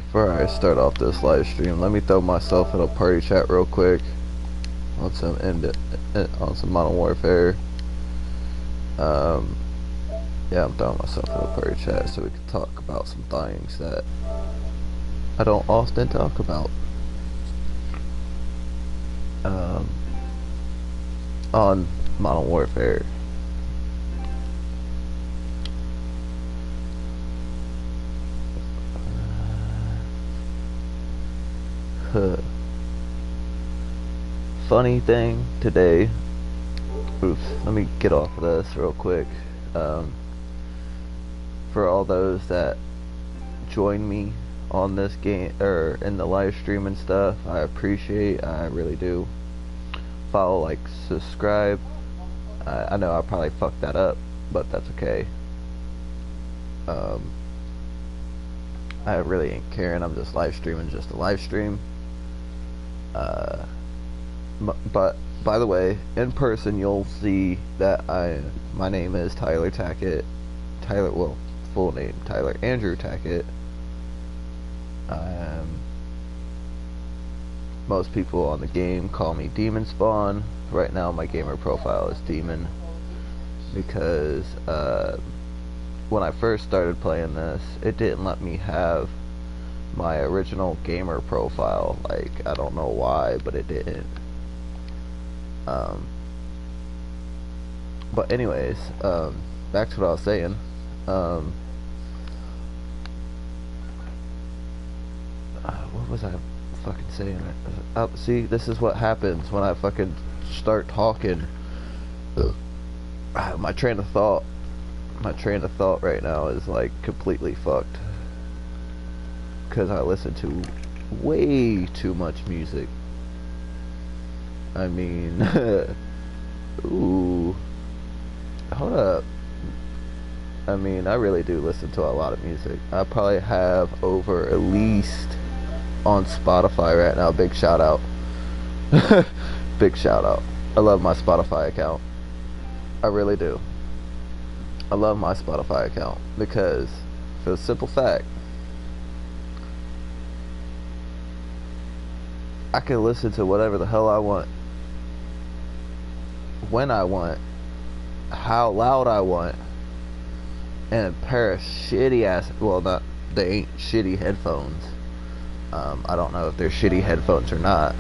Before I start off this live stream, let me throw myself in a party chat real quick on some Modern Warfare. Um, yeah, I'm throwing myself in a party chat so we can talk about some things that I don't often talk about on Modern Warfare. Funny thing today. Oops, let me get off of this real quick. For all those that join me on this game or in the live stream and stuff, I appreciate. I really do. Follow, like, subscribe. I know I probably fucked that up, but that's okay. I really ain't caring. I'm just live streaming, just a live stream. But by the way, in person you'll see that my name is Tyler Tackett. Full name Tyler Andrew Tackett. Most people on the game call me Demon Spawn. Right now my gamer profile is Demon because when I first started playing this, it didn't let me have my original gamer profile. Like, I don't know why, but it didn't. But anyways, back to what I was saying. What was I fucking saying? See, this is what happens when I fucking start talking. My train of thought right now is like completely fucked because I listen to way too much music. I mean, ooh, hold up. I mean, I really do listen to a lot of music. I probably have over at least on Spotify right now. Big shout out. Big shout out. I love my Spotify account. I really do. I love my Spotify account because, for the simple fact, I can listen to whatever the hell I want, when I want, how loud I want, and a pair of shitty ass, well, not, they ain't shitty headphones. I don't know if they're shitty headphones or not.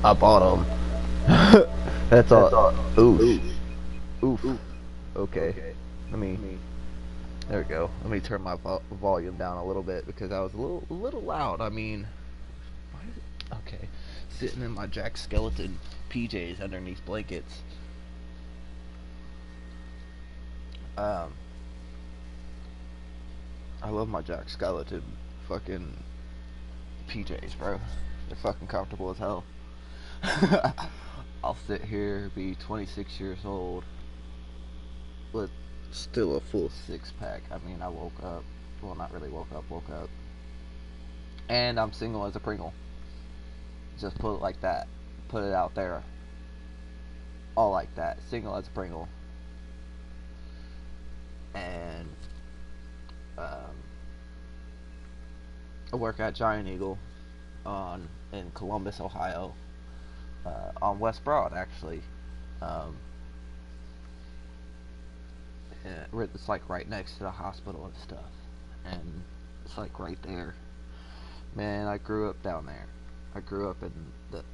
I bought them. That's all. Oof. Oof. Okay. Let me. There we go. Let me turn my volume down a little bit because I was a little loud. I mean, okay. Sitting in my Jack Skeleton PJs underneath blankets. I love my Jack Skeleton fucking PJs, bro. They're fucking comfortable as hell. I'll sit here, be 26 years old, with still a full six pack. I mean, I woke up. Well, not really woke up. And I'm single as a Pringle. Just put it like that. Put it out there. All like that. Single as a Pringle. And I work at Giant Eagle in Columbus, Ohio, on West Broad, actually. It's like right next to the hospital and stuff, and it's like right there. Man, I grew up down there. I grew up in the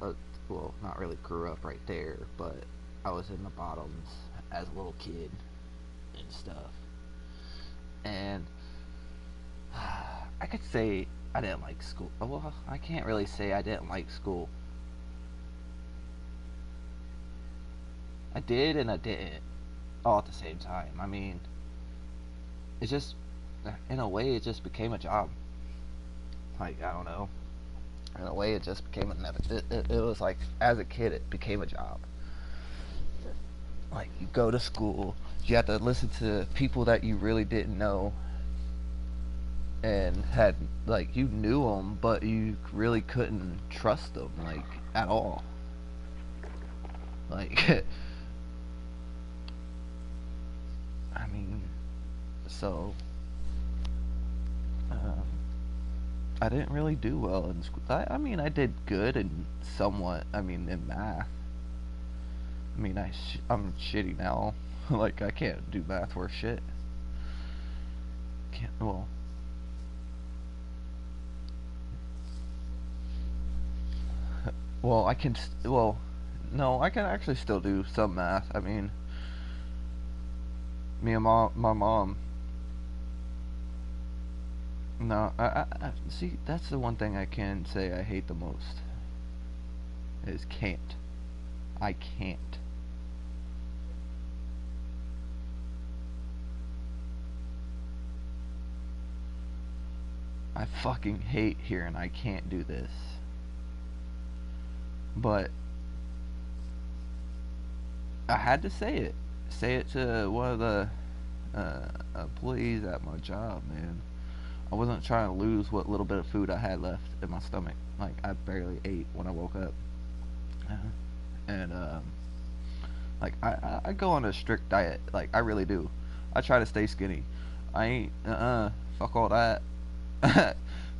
well, not really grew up right there, but I was in the bottoms as a little kid and stuff. And I could say I didn't like school. Well, I can't really say I didn't like school. I did and I didn't, all at the same time. I mean, it just, in a way, it just became a job. Like, I don't know. In a way, it just became another. It was like, as a kid, it became a job. Like, you go to school, you have to listen to people that you really didn't know, and had, like, you knew them, but you really couldn't trust them, like, at all. Like, I mean, so, I didn't really do well in school. I mean, I did good and somewhat. I mean, in math. I mean, I'm shitty now. Like, I can't do math worth shit. Can't. Well, I can. Well, no, I can actually still do some math. I mean, my mom. No, see. That's the one thing I can say I hate the most. Is can't. I can't. I fucking hate hearing I can't do this. But I had to say it. Say it to one of the employees at my job, man. I wasn't trying to lose what little bit of food I had left in my stomach. Like, I barely ate when I woke up. And, like, I go on a strict diet. Like, I really do. I try to stay skinny. I ain't, fuck all that.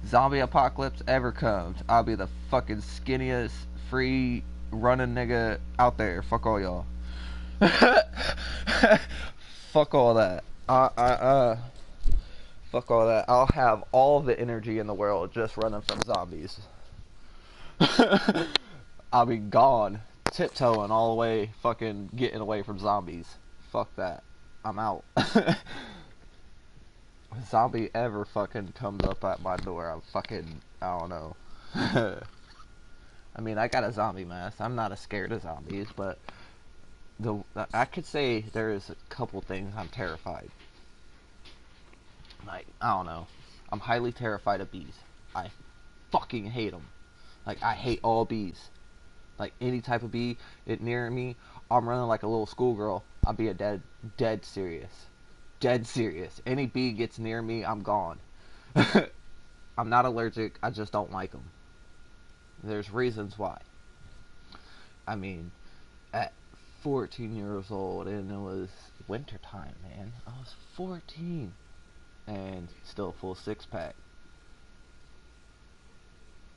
Zombie apocalypse ever comes, I'll be the fucking skinniest, free, running nigga out there. Fuck all y'all. Fuck all that. Fuck all that. I'll have all the energy in the world just running from zombies. I'll be gone, tiptoeing all the way, fucking getting away from zombies. Fuck that. I'm out. Zombie ever fucking comes up at my door, I'm fucking, I don't know. I mean, I got a zombie mask. I'm not as scared of zombies, but the I could say there is a couple things I'm terrified. Like, I don't know. I'm highly terrified of bees. I fucking hate them. Like, I hate all bees. Like, any type of bee it near me, I'm running like a little schoolgirl. I'll be dead serious. Dead serious. Any bee gets near me, I'm gone. I'm not allergic. I just don't like them. There's reasons why. I mean, at 14 years old, and it was winter time, man. I was 14 and still full six pack.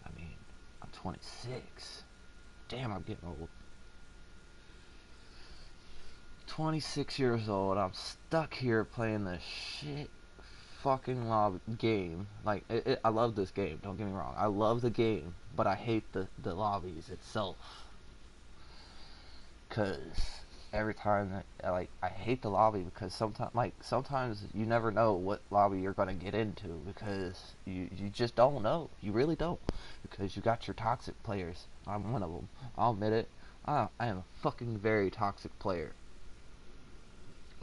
I mean, I'm 26. Damn, I'm getting old. 26 years old. I'm stuck here playing this shit fucking game. Like, I love this game. Don't get me wrong. I love the game, but I hate the lobbies itself. Cause every time I hate the lobby because sometimes you never know what lobby you're gonna get into because you just don't know. You really don't, because you got your toxic players. I'm one of them. I'll admit it. I am a fucking very toxic player.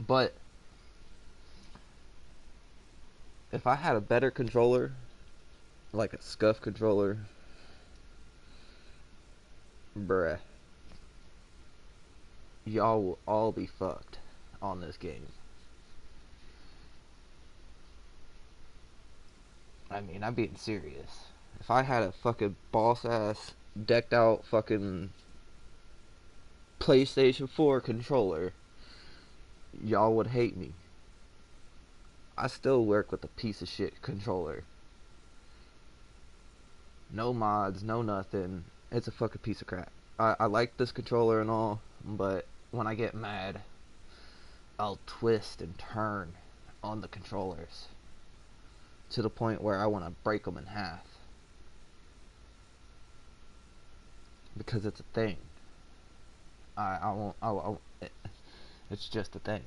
But if I had a better controller, like a scuff controller, bruh, y'all will all be fucked on this game. I mean, I'm being serious. If I had a fucking boss ass, decked out fucking PlayStation 4 controller, y'all would hate me. I still work with a piece of shit controller. No mods, no nothing. It's a fucking piece of crap. I like this controller and all, but when I get mad, I'll twist and turn on the controllers to the point where I want to break them in half. Because it's a thing. I won't. It's just a thing.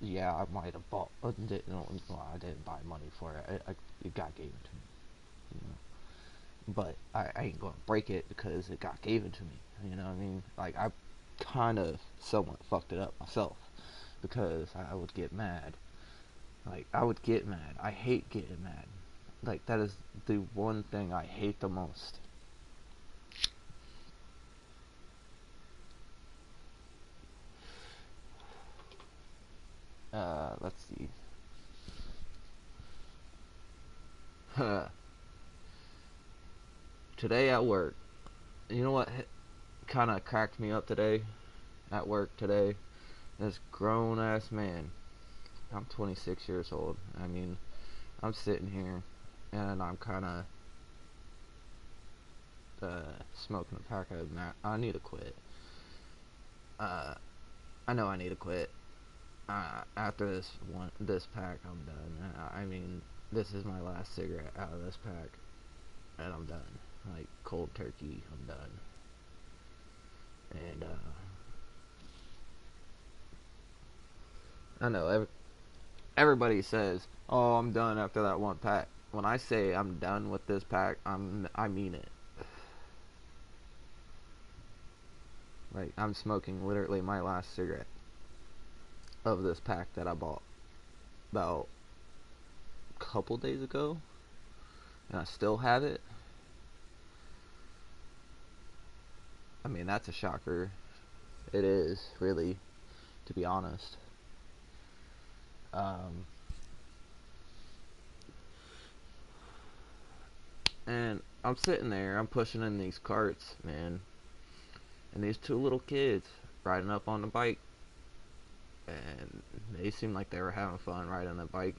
Yeah, I might have bought. I didn't buy money for it. It got given to me. You know? But I ain't gonna break it because it got given to me. You know what I mean? Like, I kind of somewhat fucked it up myself because I would get mad. Like, I would get mad. I hate getting mad. Like, that is the one thing I hate the most. Let's see. Today at work, you know what kind of cracked me up today? At work today, this grown ass man. I'm 26 years old. I mean, I'm sitting here and I'm kind of smoking a pack of I need to quit. Uh, I know I need to quit. After this pack, I'm done. I mean, this is my last cigarette out of this pack, and I'm done. Like cold turkey, I'm done. And I know everybody says, "Oh, I'm done after that one pack." When I say I'm done with this pack, I mean it. Like I'm smoking literally my last cigarette of this pack that I bought about a couple days ago, and I still have it. I mean, that's a shocker. It is, really, to be honest. Um, and I'm sitting there, I'm pushing in these carts, man, and these two little kids riding up on the bike, and they seemed like they were having fun riding the bike.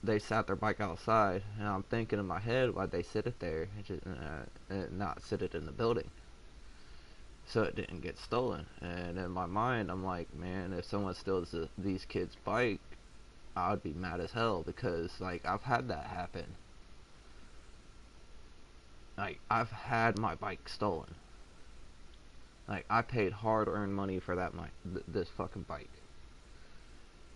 They sat their bike outside, and I'm thinking in my head, why'd they sit it there and not sit it in the building, so it didn't get stolen. And in my mind, I'm like, man, if someone steals these kids' bike, I'd be mad as hell, because like I've had that happen. Like I've had my bike stolen. Like I paid hard-earned money for this fucking bike.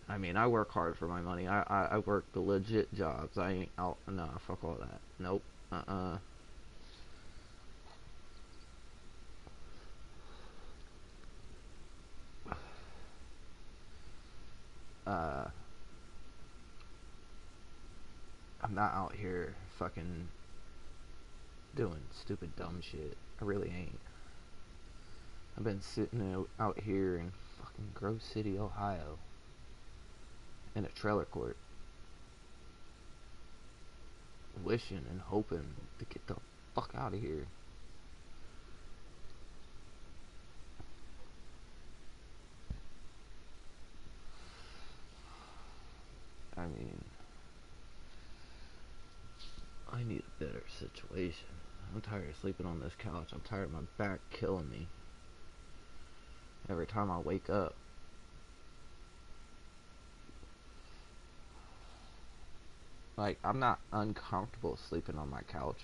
I mean, I work hard for my money. I work the legit jobs. I ain't out. Nah, fuck all that. Nope. Uh. Uh. I'm not out here fucking doing stupid dumb shit. I really ain't. I've been sitting out here in fucking Grove City, Ohio, in a trailer court, wishing and hoping to get the fuck out of here. I mean, I need a better situation. I'm tired of sleeping on this couch. I'm tired of my back killing me every time I wake up. Like, I'm not uncomfortable sleeping on my couch.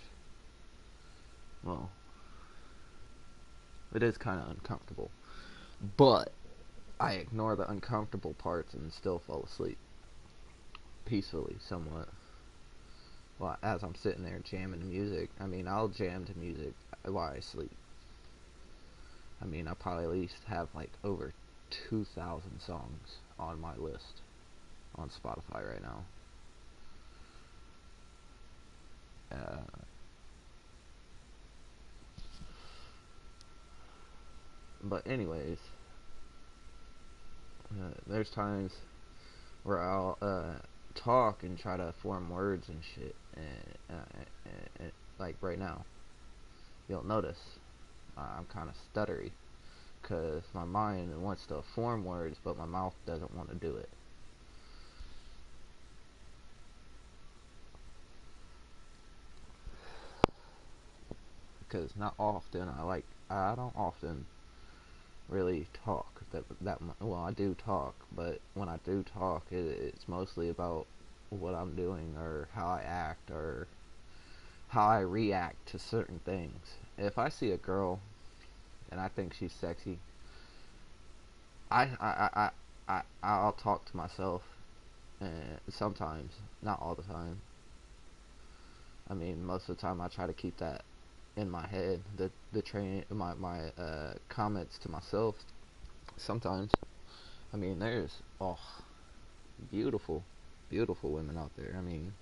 Well, it is kind of uncomfortable. But I ignore the uncomfortable parts and still fall asleep. Peacefully, somewhat. Well, as I'm sitting there jamming to music. I mean, I'll jam to music while I sleep. I mean, I probably at least have like over 2,000 songs on my list on Spotify right now. Uh, but anyways, there's times where I'll talk and try to form words and shit, and like right now, you'll notice I'm kind of stuttery because my mind wants to form words, but my mouth doesn't want to do it. Because not often I don't often really talk well, I do talk, but when I do talk, it's mostly about what I'm doing or how I act or how I react to certain things. If I see a girl and I think she's sexy, I'll talk to myself, and sometimes, not all the time. I mean, most of the time I try to keep that in my head. The train my comments to myself. Sometimes, I mean, there's beautiful, beautiful women out there. I mean,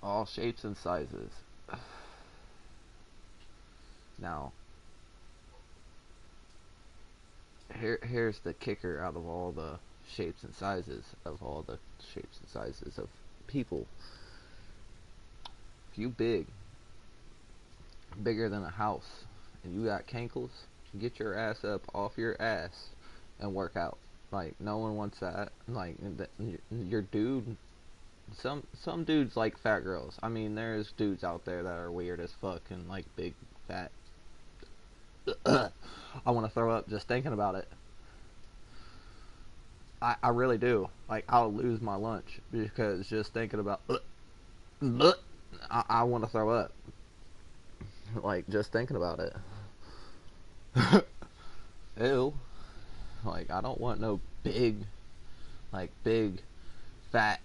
all shapes and sizes. Now, here's the kicker out of all the shapes and sizes of all the shapes and sizes of people. If you bigger than a house, and you got cankles, get your ass up off your ass and work out. Like no one wants that. Like your dude. Some dudes like fat girls. I mean, there's dudes out there that are weird as fuck and like big fat. I want to throw up just thinking about it. I really do. Like I'll lose my lunch because just thinking about. I want to throw up. Like just thinking about it. Ew. Like I don't want no big fat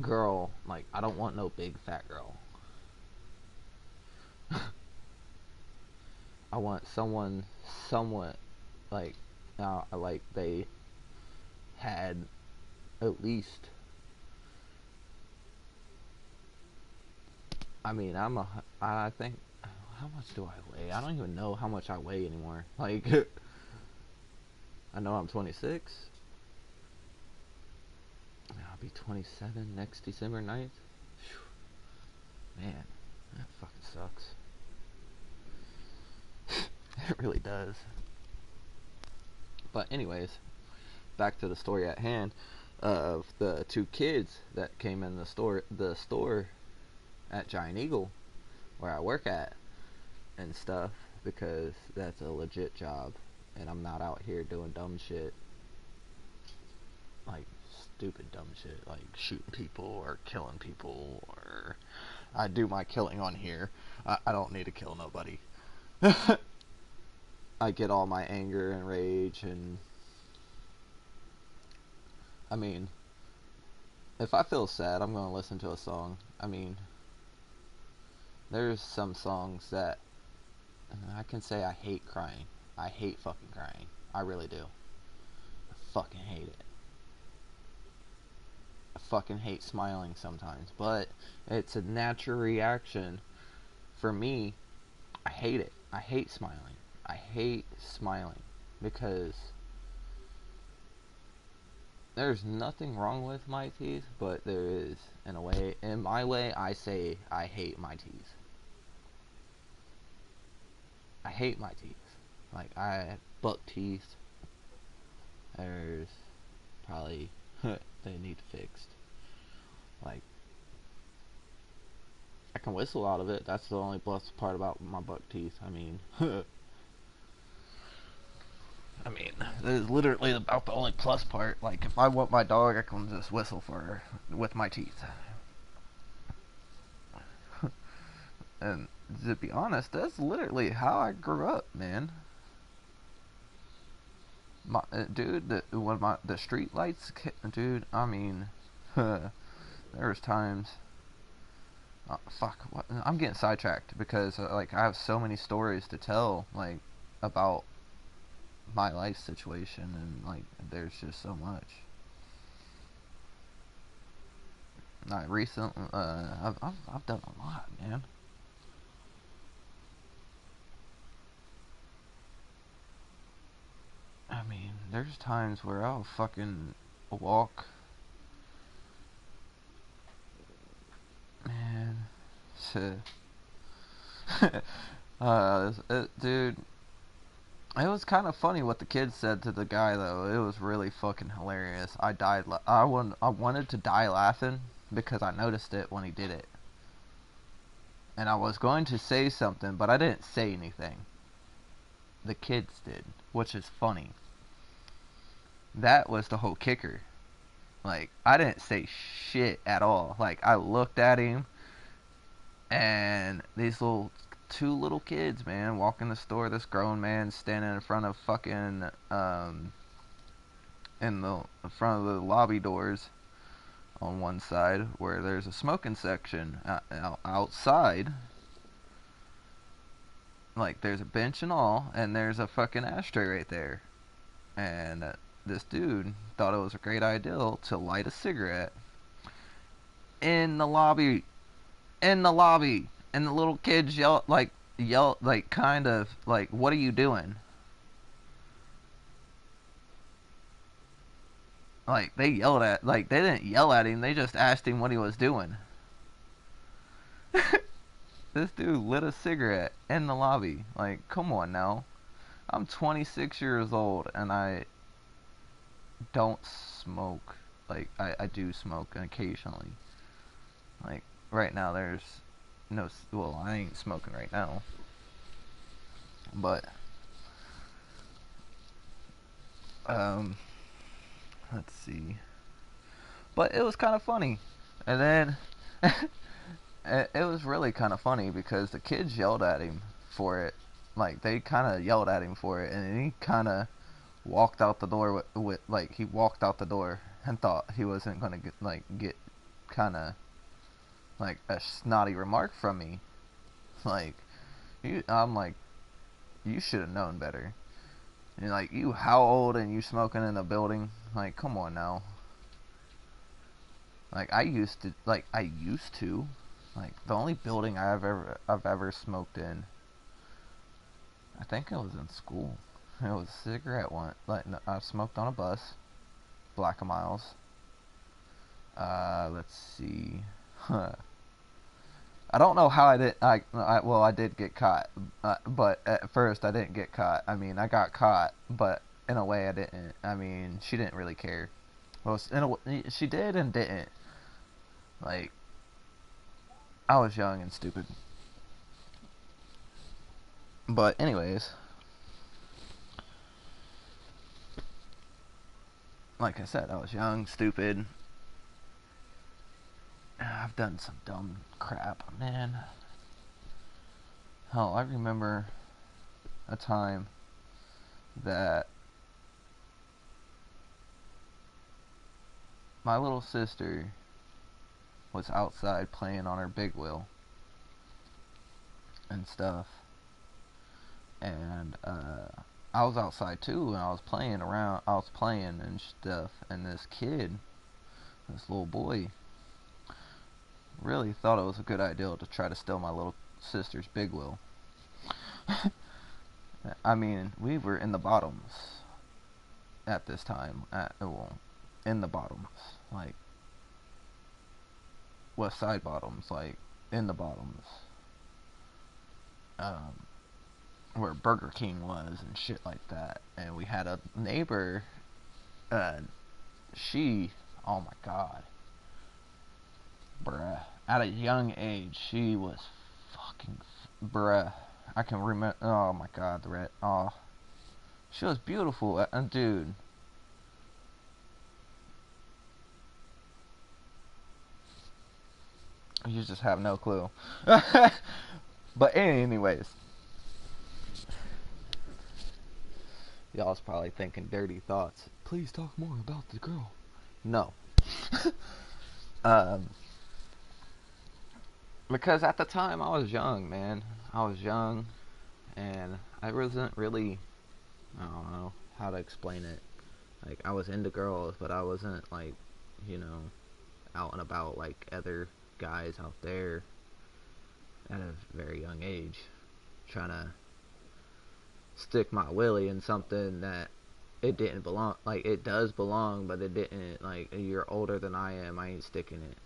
girl. Like I don't want no big fat girl. I want someone somewhat like like they had at least. I mean, I think. How much do I weigh? I don't even know how much I weigh anymore. Like, I know I'm 26. I'll be 27 next December 9th. Man, that fucking sucks. It really does. But anyways, back to the story at hand of the two kids that came in the store at Giant Eagle where I work at and stuff, because that's a legit job and I'm not out here doing dumb shit, like stupid dumb shit like shooting people or killing people. Or I do my killing on here. I don't need to kill nobody. I get all my anger and rage, and I mean, if I feel sad, I'm gonna listen to a song. I mean, there's some songs that I can say I hate crying. I hate fucking crying. I really do. I fucking hate it. I fucking hate smiling sometimes, but it's a natural reaction for me. I hate it. I hate smiling. I hate smiling because there's nothing wrong with my teeth, but there is, in a way, in my way, I say I hate my teeth. I hate my teeth. Like, I have buck teeth. There's probably, they need fixed. Like, I can whistle out of it. That's the only plus part about my buck teeth. I mean, that is literally about the only plus part. Like, if I want my dog, I can just whistle for her with my teeth. And to be honest, that's literally how I grew up, man. Dude, when the street lights, dude. I mean, there was times. Oh, fuck, what? I'm getting sidetracked because like I have so many stories to tell, like about my life situation, and like there's just so much. Not recently, I've done a lot, man. I mean, there's times where I'll fucking walk, man. Dude, it was kind of funny what the kids said to the guy though. It was really fucking hilarious. I died. I wanted to die laughing because I noticed it when he did it, and I was going to say something, but I didn't say anything. The kids did, which is funny. That was the whole kicker. Like, I didn't say shit at all. Like, I looked at him, and these two little kids, man, walk in the store. This grown man standing in front of fucking in the front of the lobby doors on one side, where there's a smoking section outside. Like, there's a bench and all, and there's a fucking ashtray right there. And this dude thought it was a great idea to light a cigarette in the lobby. In the lobby, and the little kids yell like kind of like, "What are you doing?" Like they yelled at, like they didn't yell at him, they just asked him what he was doing. This dude lit a cigarette in the lobby. Like, come on now. I'm 26 years old, and don't smoke. Like I do smoke occasionally. Like right now, there's no. Well, I ain't smoking right now, but um, let's see. But it was kind of funny, and then it was really kind of funny because the kids yelled at him for it. Like they kind of yelled at him for it, and he kind of walked out the door with like he walked out the door and thought he wasn't gonna get kind of like a snotty remark from me. Like I'm like, you should have known better. And like, you how old and you smoking in the building? Like, come on now. Like I used to like the only building I've ever smoked in, I think it was in school. It was a cigarette one. Like no, I smoked on a bus, Black Miles. Let's see. I don't know how I did. Well, I did get caught, but at first I didn't get caught. I mean, I got caught, but in a way I didn't. I mean, she didn't really care. Well, in a way, she did and didn't. Like I was young and stupid. But anyways, like I said, I was young, stupid. I've done some dumb crap, man. Hell, I remember a time that my little sister was outside playing on her big wheel and stuff, and I was outside too, and I was playing around. I was playing and stuff, and this kid, this little boy, really thought it was a good idea to try to steal my little sister's big wheel. I mean, we were in the bottoms at this time. Well, in the bottoms, like West Side bottoms, like in the bottoms, um, where Burger King was and shit like that. And we had a neighbor, uh, she, oh my god, bruh, at a young age, she was fucking, bruh. I can remember. Oh my god, the red. Oh, she was beautiful, dude. You just have no clue. But anyways, y'all's probably thinking dirty thoughts. Please talk more about the girl. No. um, because at the time I was young, man. I was young, and I wasn't really. I don't know how to explain it. Like I was into girls, but I wasn't like, you know, out and about like other guys out there at a very young age, trying to stick my willy in something that it didn't belong. Like it does belong, but it didn't. Like you're older than I am. I ain't sticking it.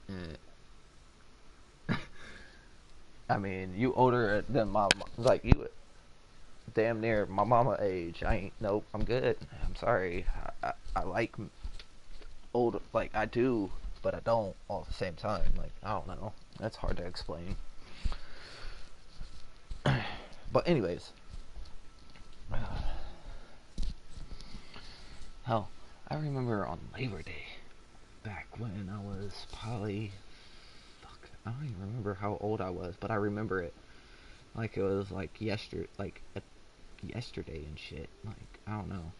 I mean, you older than my like you, damn near my mama age. I ain't. Nope. I'm good. I'm sorry. I like old. Like I do, but I don't all at the same time. Like I don't know. That's hard to explain. But anyways, hell, I remember on Labor Day back when I was probably, fuck, I don't even remember how old I was, but I remember it like it was like yesterday and shit. Like I don't know.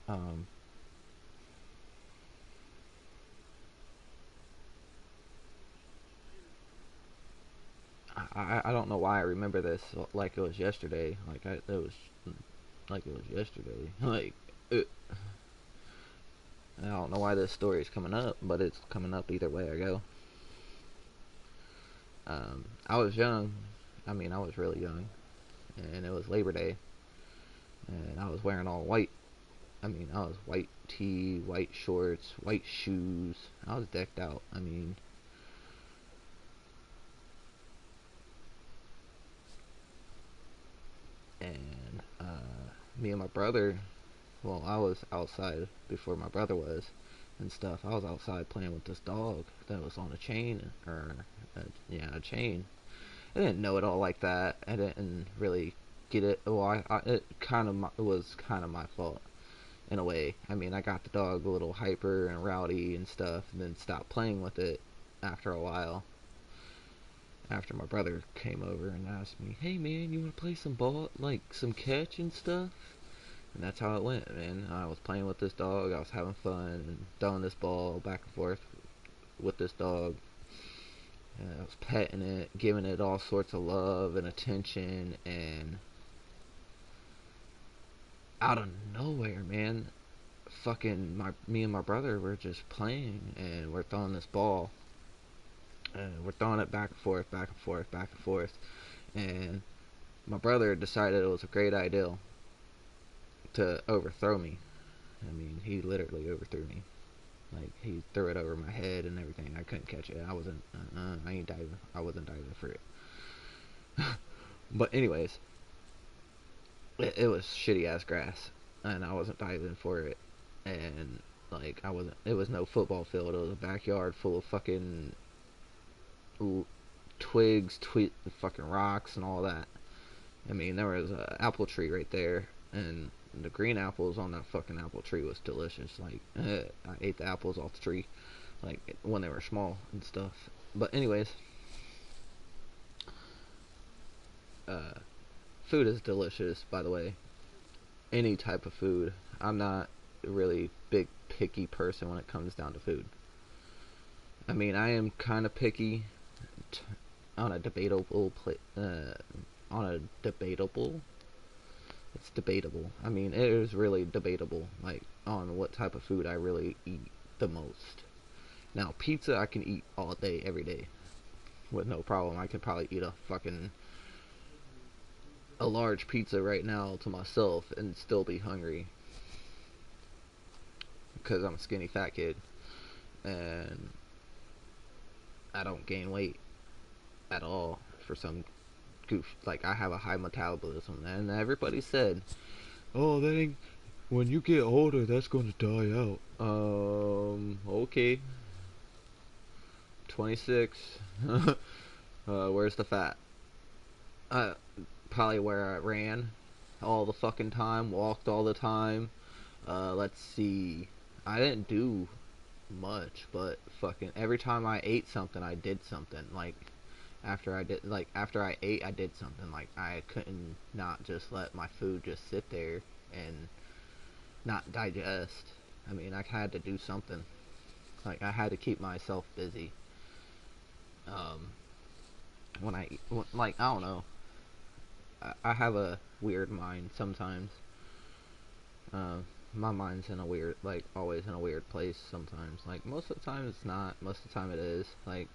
Um, I don't know why I remember this like it was yesterday. It was like it was yesterday. Like I don't know why this story is coming up, but it's coming up either way I go. I was young. I mean, I was really young, and it was Labor Day, and I was wearing all white. I mean, I was white tee, white shorts, white shoes. I was decked out. I mean, and me and my brother, well, I was outside before my brother was and stuff. I was outside playing with this dog that was on a chain, or a chain. I didn't know it all like that. I didn't really get it. Well, it was kind of my fault in a way. I mean, I got the dog a little hyper and rowdy and stuff, and then stopped playing with it after a while. After my brother came over and asked me, "Hey man, you want to play some ball, like some catch and stuff?" And that's how it went, man. I was playing with this dog. I was having fun and throwing this ball back and forth with this dog. I was petting it, giving it all sorts of love and attention, and out of nowhere, man, me and my brother were just playing, and we're throwing this ball, and we're throwing it back and forth, back and forth, back and forth, and my brother decided it was a great idea to overthrow me. I mean, he literally overthrew me. Like, he threw it over my head and everything. I couldn't catch it. I ain't diving. I wasn't diving for it. But anyways, it was shitty ass grass, and I wasn't diving for it. And like, I wasn't. It was no football field. It was a backyard full of fucking twigs, fucking rocks, and all that. I mean, there was an apple tree right there, and the green apples on that fucking apple tree was delicious. Like, I ate the apples off the tree, like when they were small and stuff. But anyways, uh, food is delicious, by the way. Any type of food. I'm not a really big picky person when it comes down to food. I mean, I am kind of picky t- on a debatable on a debatable. It's debatable. I mean, it is really debatable, like on what type of food I really eat the most. Now, pizza I can eat all day, every day, with no problem. I could probably eat a large pizza right now to myself and still be hungry because I'm a skinny fat kid and I don't gain weight at all for some goof. Like, I have a high metabolism, and everybody said, "Oh, that ain't. When you get older, that's gonna die out." Okay. 26. Where's the fat? Uh, Probably where I ran all the fucking time, walked all the time. Let's see. I didn't do much, but fucking every time I ate something, I did something. After I ate, I did something. Like, I couldn't not just let my food just sit there and not digest. I mean, I had to do something. Like, I had to keep myself busy. Um, I don't know. I have a weird mind sometimes. Uh, my mind's in a weird, like, always in a weird place sometimes. Like, most of the time it's not. Most of the time it is. Like,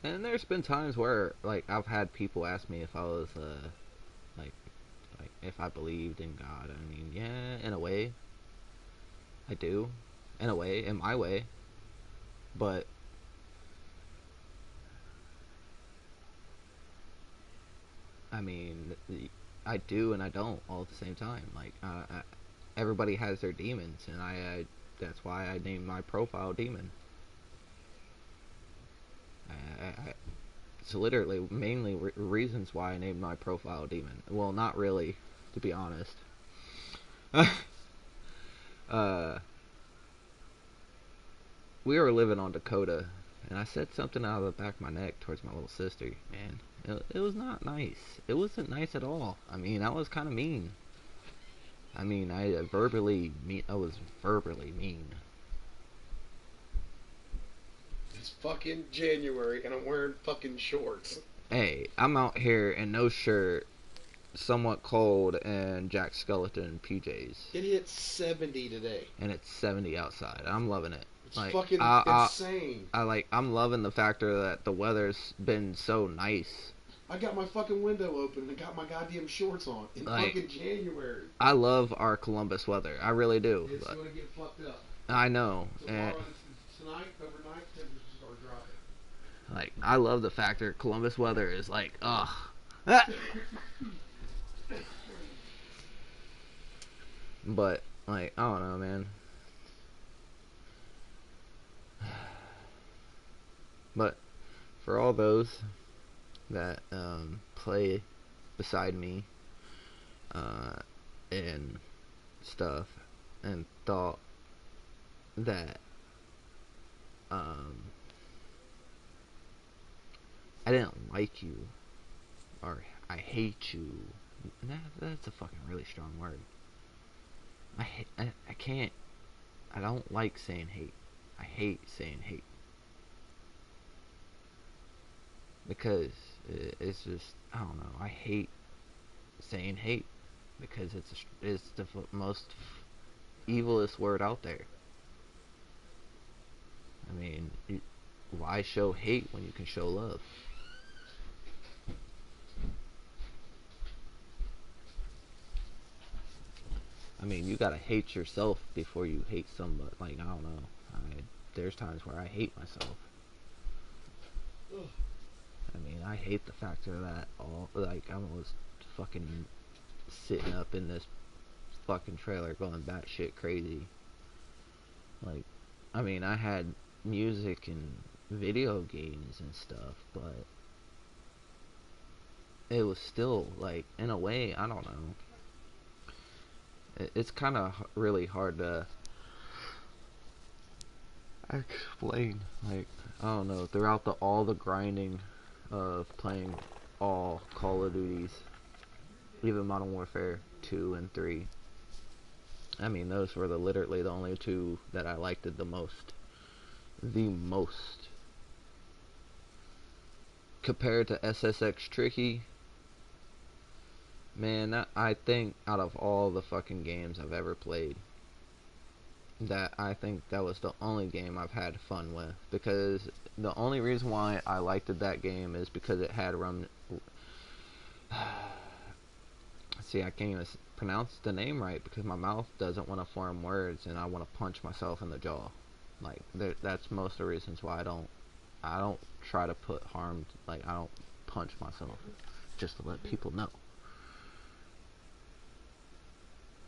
And there's been times where, like, I've had people ask me if I was, like, like if I believed in God. I mean, yeah, in a way, I do, in a way, in my way. But I mean, I do and I don't all at the same time. Like, everybody has their demons, and that's why I named my profile Demon. It's literally mainly reasons why I named my profile Demon. Well, not really, to be honest. uh, we were living on Dakota, and I said something out of the back of my neck towards my little sister, and it was not nice. It wasn't nice at all. I mean, I was kind of mean. I mean, I was verbally mean. It's fucking January and I'm wearing fucking shorts. Hey, I'm out here in no shirt, somewhat cold, and Jack Skeleton PJs, It hit 70 today. and it's 70 outside. I'm loving it. It's Like, fucking insane. I'm loving the factor that the weather's been so nice. I got my fucking window open and got my goddamn shorts on in Like, fucking January. I love our Columbus weather. I really do. It's But gonna get fucked up. I know. And Tomorrow, tonight, overnight, temperatures are dropping. like, I love the factor Columbus weather is like, ugh. But like, I don't know, man. But for all those that play beside me uh, and stuff, and thought that um, I didn't like you or I hate you. That's a fucking really strong word. I can't. I don't like saying hate. I hate saying hate because it's just, I don't know. I hate saying hate because it's the most evilest word out there. I mean, why show hate when you can show love? I mean, you gotta hate yourself before you hate somebody. Like, I don't know. There's times where I hate myself. I mean, I hate the fact that like, I was fucking sitting up in this fucking trailer going batshit crazy. Like, I mean, I had music and video games and stuff, but it was still, like, in a way, I don't know. It's kind of really hard to explain. Like, I don't know, throughout all the grinding of playing all Call of Duties, even Modern Warfare 2 and 3. I mean, those were literally the only two that I liked the most. The most. Compared to SSX Tricky, man, I think out of all the fucking games I've ever played, that I think that was the only game I've had fun with. Because the only reason why I liked that game is because it had See, I can't even pronounce the name right because my mouth doesn't want to form words and I want to punch myself in the jaw. Like, that's most of the reasons why I don't try to put harm, like, I don't punch myself just to let people know.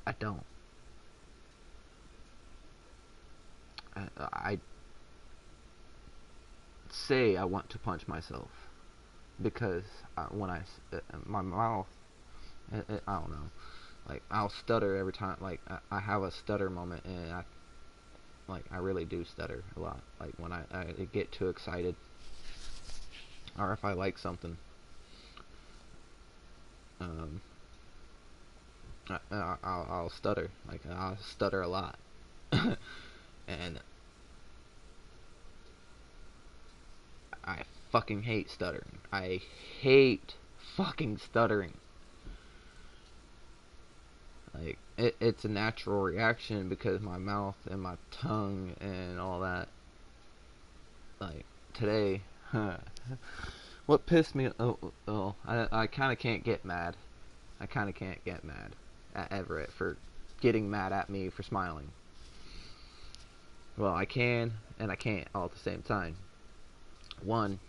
I don't. I say I want to punch myself because when my mouth, I don't know, like, I'll stutter every time. Like, I have a stutter moment, and I really do stutter a lot. Like, when I get too excited, or if I like something, um, I'll stutter. Like, I'll stutter a lot, and I fucking hate stuttering. I hate fucking stuttering. Like, it's a natural reaction because my mouth and my tongue and all that. Like, today, what pissed me? I kind of can't get mad. I kind of can't get mad at Everett for getting mad at me for smiling. Well, I can and I can't all at the same time. One,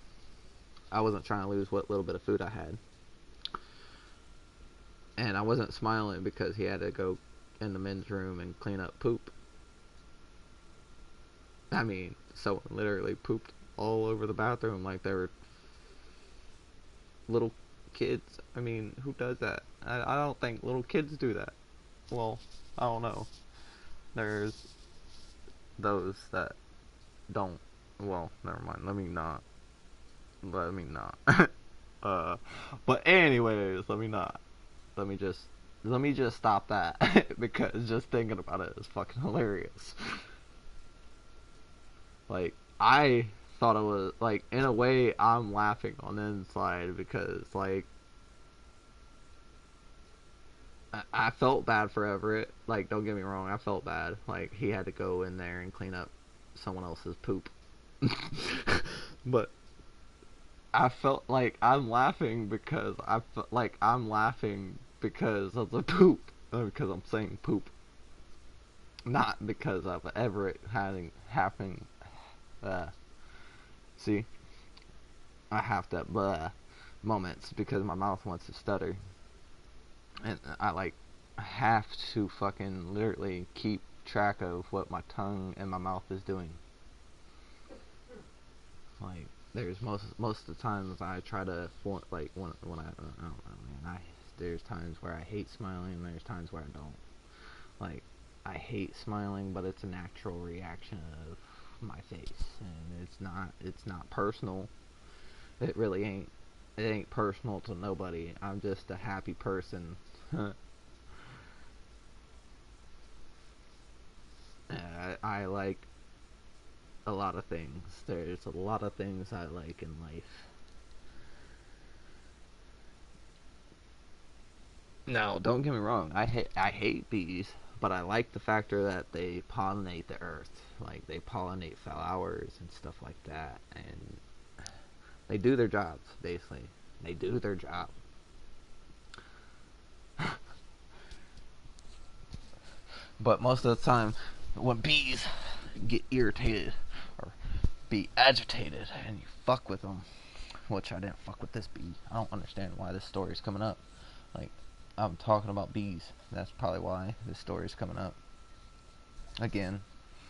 I wasn't trying to lose what little bit of food I had, and I wasn't smiling because he had to go in the men's room and clean up poop. I mean, someone literally pooped all over the bathroom like they were little kids. I mean, who does that? I don't think little kids do that. Well, I don't know. There's those that don't. Well, never mind. Let me not. Let me not. uh, but anyways, let me not. Let me just. Let me just stop that because just thinking about it is fucking hilarious. Like, I thought it was, like, in a way I'm laughing on the inside because, like, I felt bad for Everett. Like, don't get me wrong, I felt bad. Like, he had to go in there and clean up someone else's poop. But I felt like I'm laughing because I felt like I'm laughing because of the poop. Because I'm saying poop. Not because of Everett having see, I have that moments because my mouth wants to stutter, and I like have to fucking literally keep track of what my tongue and my mouth is doing. Like, there's most of the times I try to like when I don't know, man. There's times where I hate smiling, and there's times where I don't. Like, I hate smiling, but it's a natural reaction of my face, and it's not personal. It really ain't. It ain't personal to nobody. I'm just a happy person. I like a lot of things. There's a lot of things I like in life. Now, don't get me wrong. I hate bees, but I like the factor that they pollinate the earth. Like, they pollinate flowers and stuff like that, and they do their jobs. Basically, they do their job. But most of the time, when bees get irritated or be agitated, and you fuck with them, which I didn't fuck with this bee. I don't understand why this story's coming up. Like, I'm talking about bees. That's probably why this story's coming up. Again,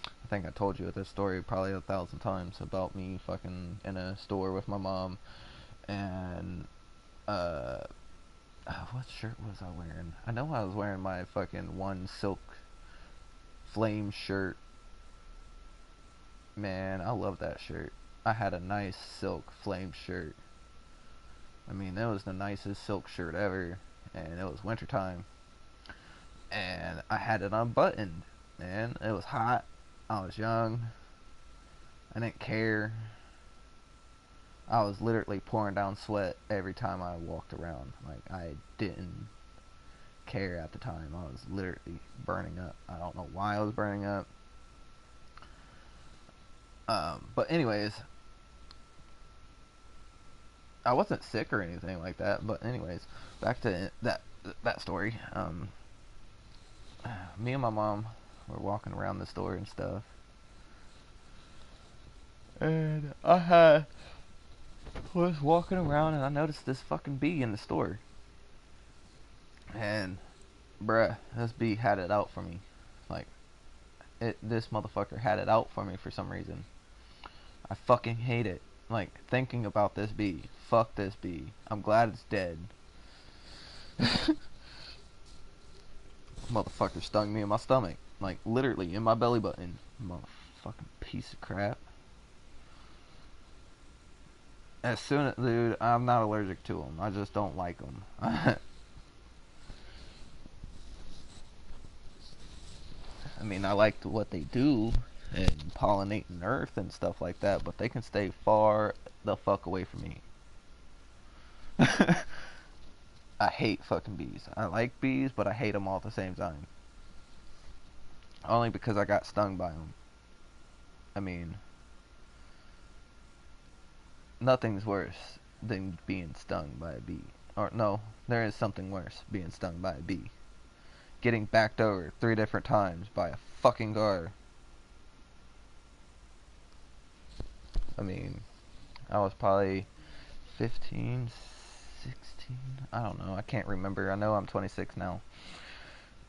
I think I told you this story probably 1,000 times about me fucking in a store with my mom, and what shirt was I wearing? I know I was wearing my fucking one silk flame shirt. Man, I love that shirt. I had a nice silk flame shirt. I mean, that was the nicest silk shirt ever, and it was wintertime, and I had it unbuttoned. Man, it was hot. I was young. I didn't care. I was literally pouring down sweat every time I walked around. Like, I didn't care at the time. I was literally burning up. I don't know why I was burning up. But anyways, I wasn't sick or anything like that. But anyways, back to that story. Me and my mom were walking around the store and stuff, and was walking around and I noticed this fucking bee in the store. And bruh, this bee had it out for me. Like, this motherfucker had it out for me for some reason. I fucking hate it. Like, thinking about this bee. Fuck this bee. I'm glad it's dead. Motherfucker stung me in my stomach. Like, literally in my belly button. Motherfucking piece of crap. As soon as, dude, I'm not allergic to them. I just don't like them. I mean, I like what they do and pollinating earth and stuff like that, but they can stay far the fuck away from me. I hate fucking bees. I like bees, but I hate them all at the same time. Only because I got stung by them. I mean, nothing's worse than being stung by a bee. Or, no, there is something worse, being stung by a bee. Getting backed over 3 different times by a fucking guard. I mean, I was probably 15, 16. I don't know. I can't remember. I know I'm 26 now.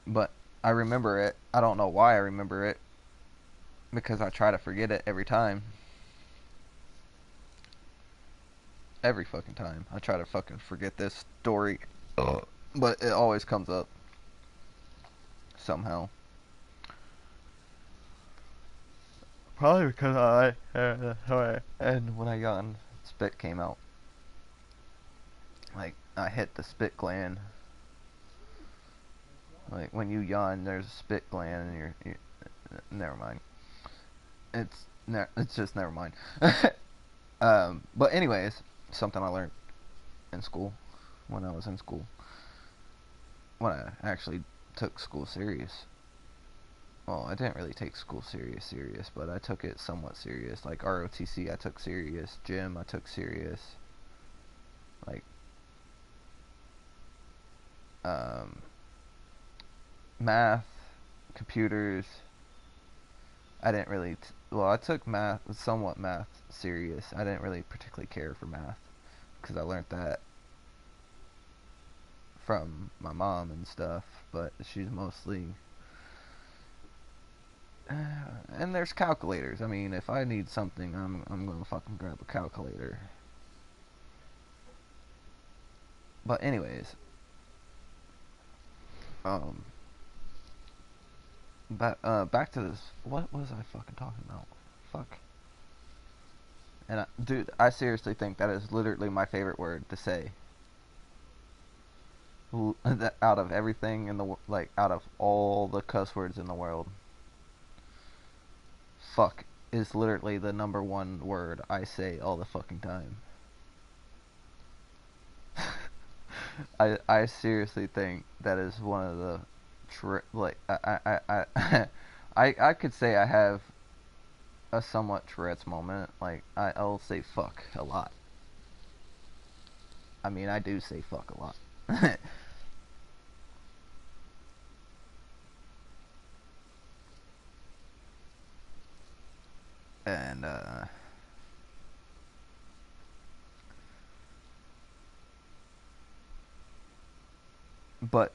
But I remember it. I don't know why I remember it. Because I try to forget it every time. Every fucking time. I try to fucking forget this story. But it always comes up. Somehow. Probably because and when I yawned, spit came out. Like, I hit the spit gland. Like, when you yawn, there's a spit gland, and you're never mind. It's just never mind. But anyways, something I learned in school when I was in school, when I actually took school serious. Well, I didn't really take school serious, but I took it somewhat serious. Like, ROTC, I took serious. Gym, I took serious. Like, math, computers. I didn't really. Well, I took somewhat math serious. I didn't really particularly care for math because I learned that from my mom and stuff, but she's mostly. And there's calculators. I mean, if I need something, I'm gonna fucking grab a calculator. But anyways, um, back to this. What was I fucking talking about? Fuck. And dude, I seriously think that is literally my favorite word to say. That out of everything in the out of all the cuss words in the world, fuck is literally the number one word I say all the fucking time. I seriously think that is one of the I could say I have a somewhat Tourette's moment. Like I'll say fuck a lot. I mean, I do say fuck a lot. And but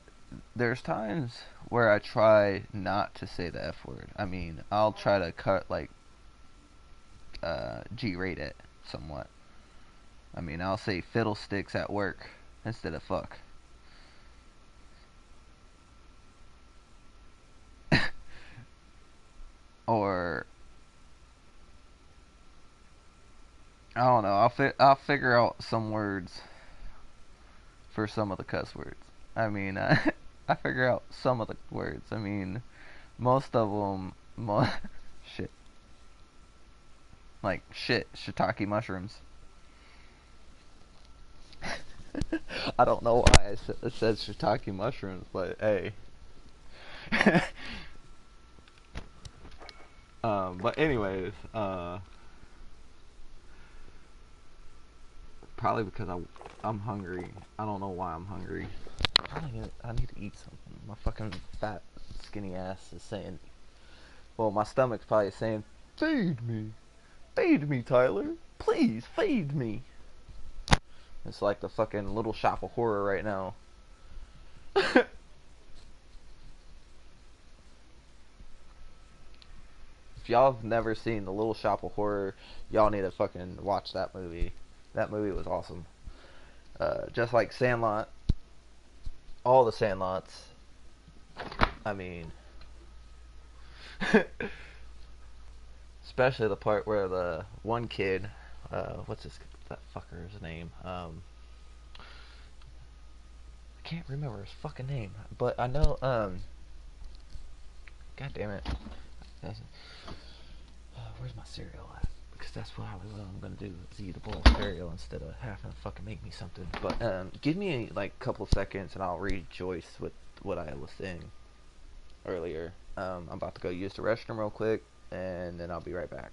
there's times where I try not to say the F word. I mean, I'll try to cut G-rate it somewhat. I mean, I'll say fiddlesticks at work instead of fuck. Or I don't know. I'll figure out some words for some of the cuss words. I mean, I figure out some of the words. I mean, most of them, shit, like shit, shiitake mushrooms. I don't know why I said shiitake mushrooms, but hey. But anyways, probably because I'm hungry. I don't know why I'm hungry. I need to eat something. My fucking fat, skinny ass is saying. Well, my stomach's probably saying, feed me, Tyler. Please feed me. It's like the fucking Little Shop of Horror right now. If y'all have never seen the Little Shop of Horror, y'all need to fucking watch that movie. That movie was awesome. Just like Sandlot, all the Sandlots. I mean, especially the part where the one kid, what's that fucker's name? I can't remember his fucking name, but I know. God damn it. Where's my cereal at? Because that's probably what I'm gonna do is eat a bowl of cereal instead of having to fucking make me something. But give me like a couple seconds and I'll rejoice with what I was saying earlier. I'm about to go use the restroom real quick and then I'll be right back.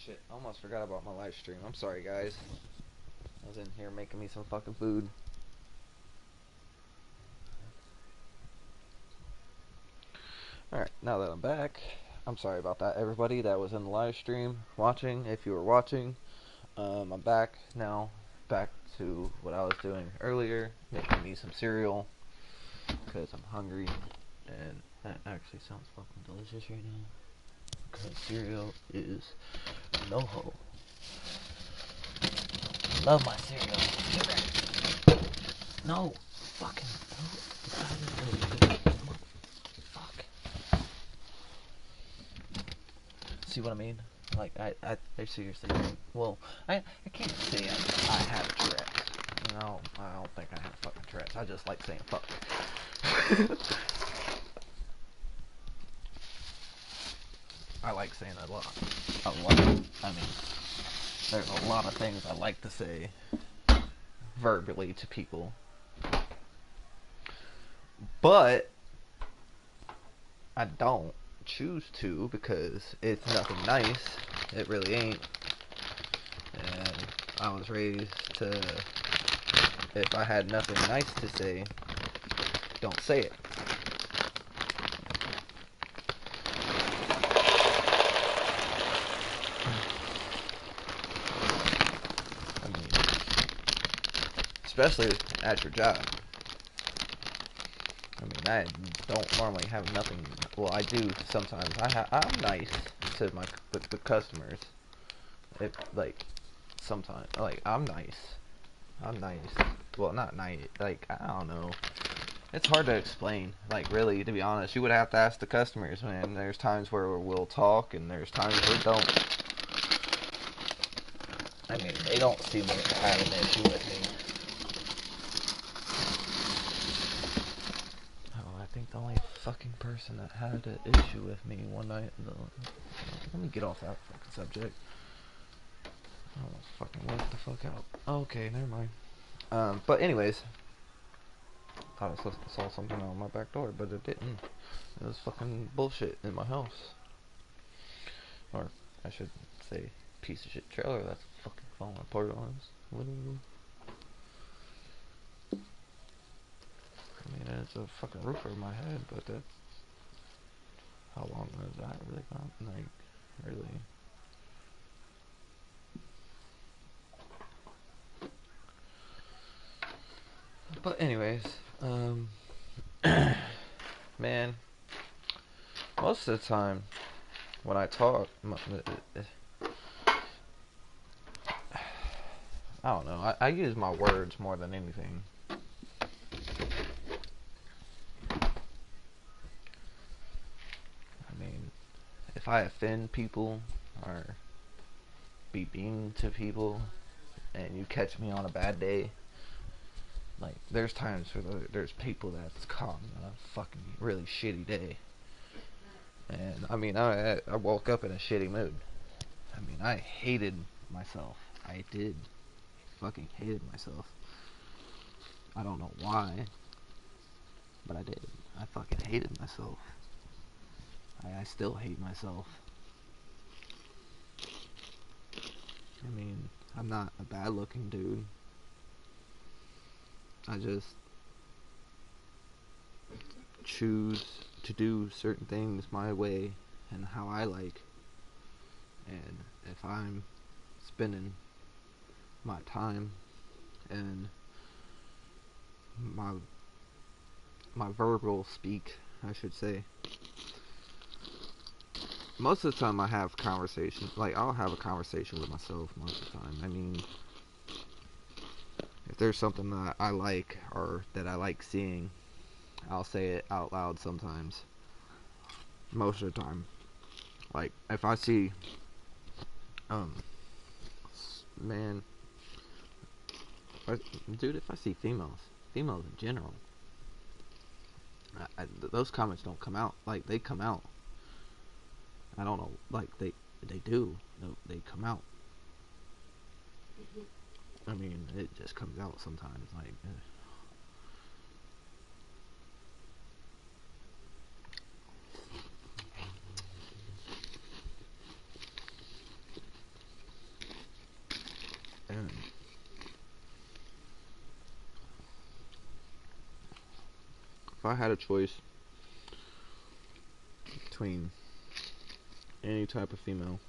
Shit, almost forgot about my live stream. I'm sorry, guys. I was in here making me some fucking food. Alright, now that I'm back, I'm sorry about that, everybody that was in the live stream watching. If you were watching, I'm back now. Back to what I was doing earlier, making me some cereal because I'm hungry, and that actually sounds fucking delicious right now. Because cereal is no-ho. Love my cereal. No, fucking fuck. See what I mean? Like I seriously think. Well, I can't say I have Tourette's. No, I don't think I have fucking Tourette's. I just like saying fuck. I like saying a lot. A lot. I mean, there's a lot of things I like to say verbally to people. But I don't choose to because it's nothing nice. It really ain't. And I was raised to, if I had nothing nice to say, don't say it. I mean, especially at your job. I mean, I don't normally have nothing. Well, I do sometimes. I'm nice to the customers. It like sometimes like I'm nice. I'm nice. Well, not nice. Like I don't know. It's hard to explain. Like really, to be honest, you would have to ask the customers. Man, there's times where we'll talk, and there's times where we don't. I mean, they don't seem to have an issue with me. Oh, I think the only fucking person that had an issue with me one night. Let me get off that fucking subject. I almost fucking left the fuck out. Okay, never mind. But anyways, thought I saw something on my back door, but it didn't. It was fucking bullshit in my house. Or I should say, piece of shit trailer that's fucking falling apart on us. What do you? I mean, it's a fucking roof over my head, but that's how long has that really gone? Like, really? But anyways, man, most of the time when I talk, I don't know. I use my words more than anything. I mean, if I offend people or be mean to people, and you catch me on a bad day, like there's times where there's people that's caught me on a fucking really shitty day, and I mean I woke up in a shitty mood. I mean I hated myself. I did fucking hated myself. I don't know why, but I did. I fucking hated myself. I still hate myself. I mean, I'm not a bad looking dude. I just choose to do certain things my way and how I like. And if I'm spending my time and my verbal speak, I should say. Most of the time I have conversations, like I'll have a conversation with myself most of the time. I mean, if there's something that I like or that I like seeing, I'll say it out loud sometimes. Most of the time. Like, if I see, man, dude, if I see females in general, those comments don't come out. Like, they come out. I don't know, like, they do. No, they come out. I mean, it just comes out sometimes, like, I had a choice between any type of female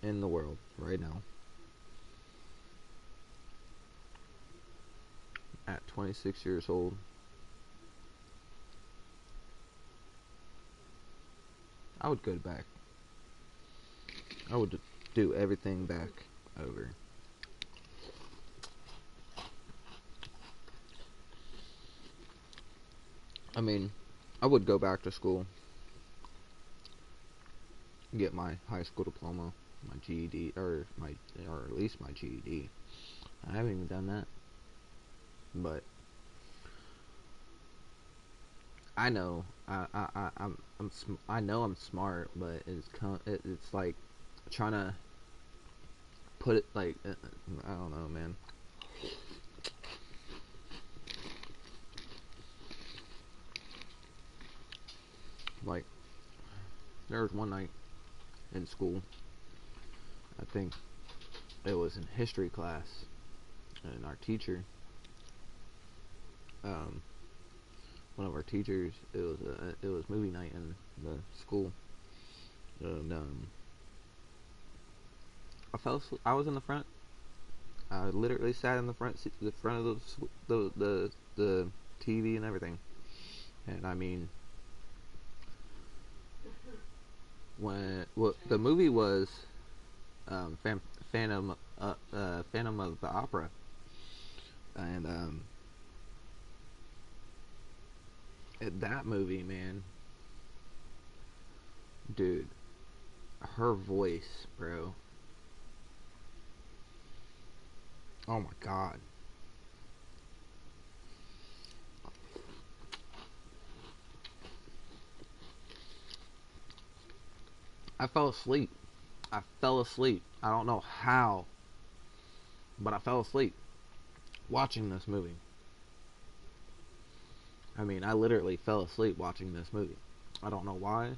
in the world right now, at 26 years old, I would go back. I would do everything back over. I mean, I would go back to school, get my high school diploma, my GED, or at least my GED. I haven't even done that, but I know I know I'm smart, but it's like trying to put it like I don't know, man. Like there was one night in school, I think it was in history class, and our teacher, um, one of our teachers, it was movie night in the school, and I was in the front. I literally sat in the the front of the TV and everything. And I mean, when the movie was um, Phantom Phantom of the Opera, and that movie, man, dude, her voice, bro. Oh my god. I fell asleep. I fell asleep. I don't know how, but I fell asleep watching this movie. I mean, I literally fell asleep watching this movie. I don't know why.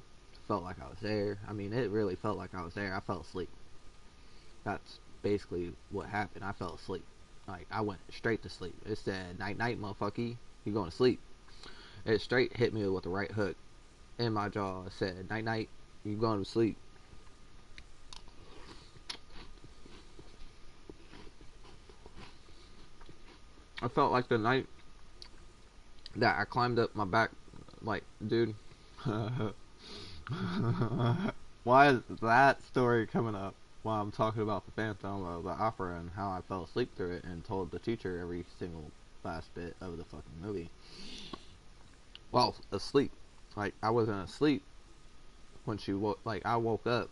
Felt like I was there. I mean, it really felt like I was there. I fell asleep. That's basically what happened. I fell asleep. Like, I went straight to sleep. It said, night night, motherfucker. You going to sleep. It straight hit me with the right hook in my jaw. It said, night night, you going to sleep. I felt like the night that I climbed up my back, like, dude. Why is that story coming up while I'm talking about the Phantom of the Opera and how I fell asleep through it and told the teacher every single last bit of the fucking movie? Well, asleep. Like, I wasn't asleep when she woke. Like, I woke up.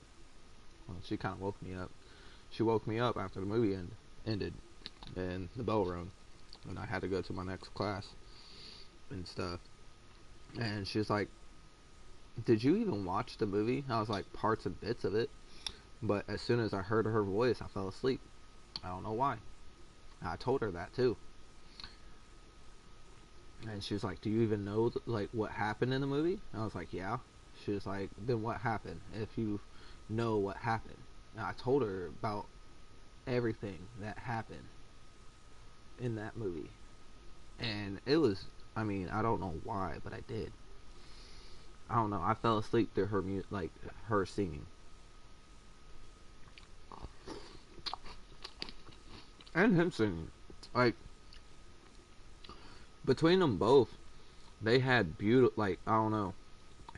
Well, she kind of woke me up. She woke me up after the movie ended and the bell rang, and I had to go to my next class and stuff. And she was like, "Did you even watch the movie?" I was like, "Parts and bits of it." But as soon as I heard her voice, I fell asleep. I don't know why. I told her that too. And she was like, "Do you even know like what happened in the movie?" And I was like, "Yeah." She was like, "Then what happened? If you know what happened." And I told her about everything that happened in that movie. And it was, I mean, I don't know why, but I did. I don't know. I fell asleep through her like her singing. And him singing. Like between them both, they had beautiful. Like I don't know,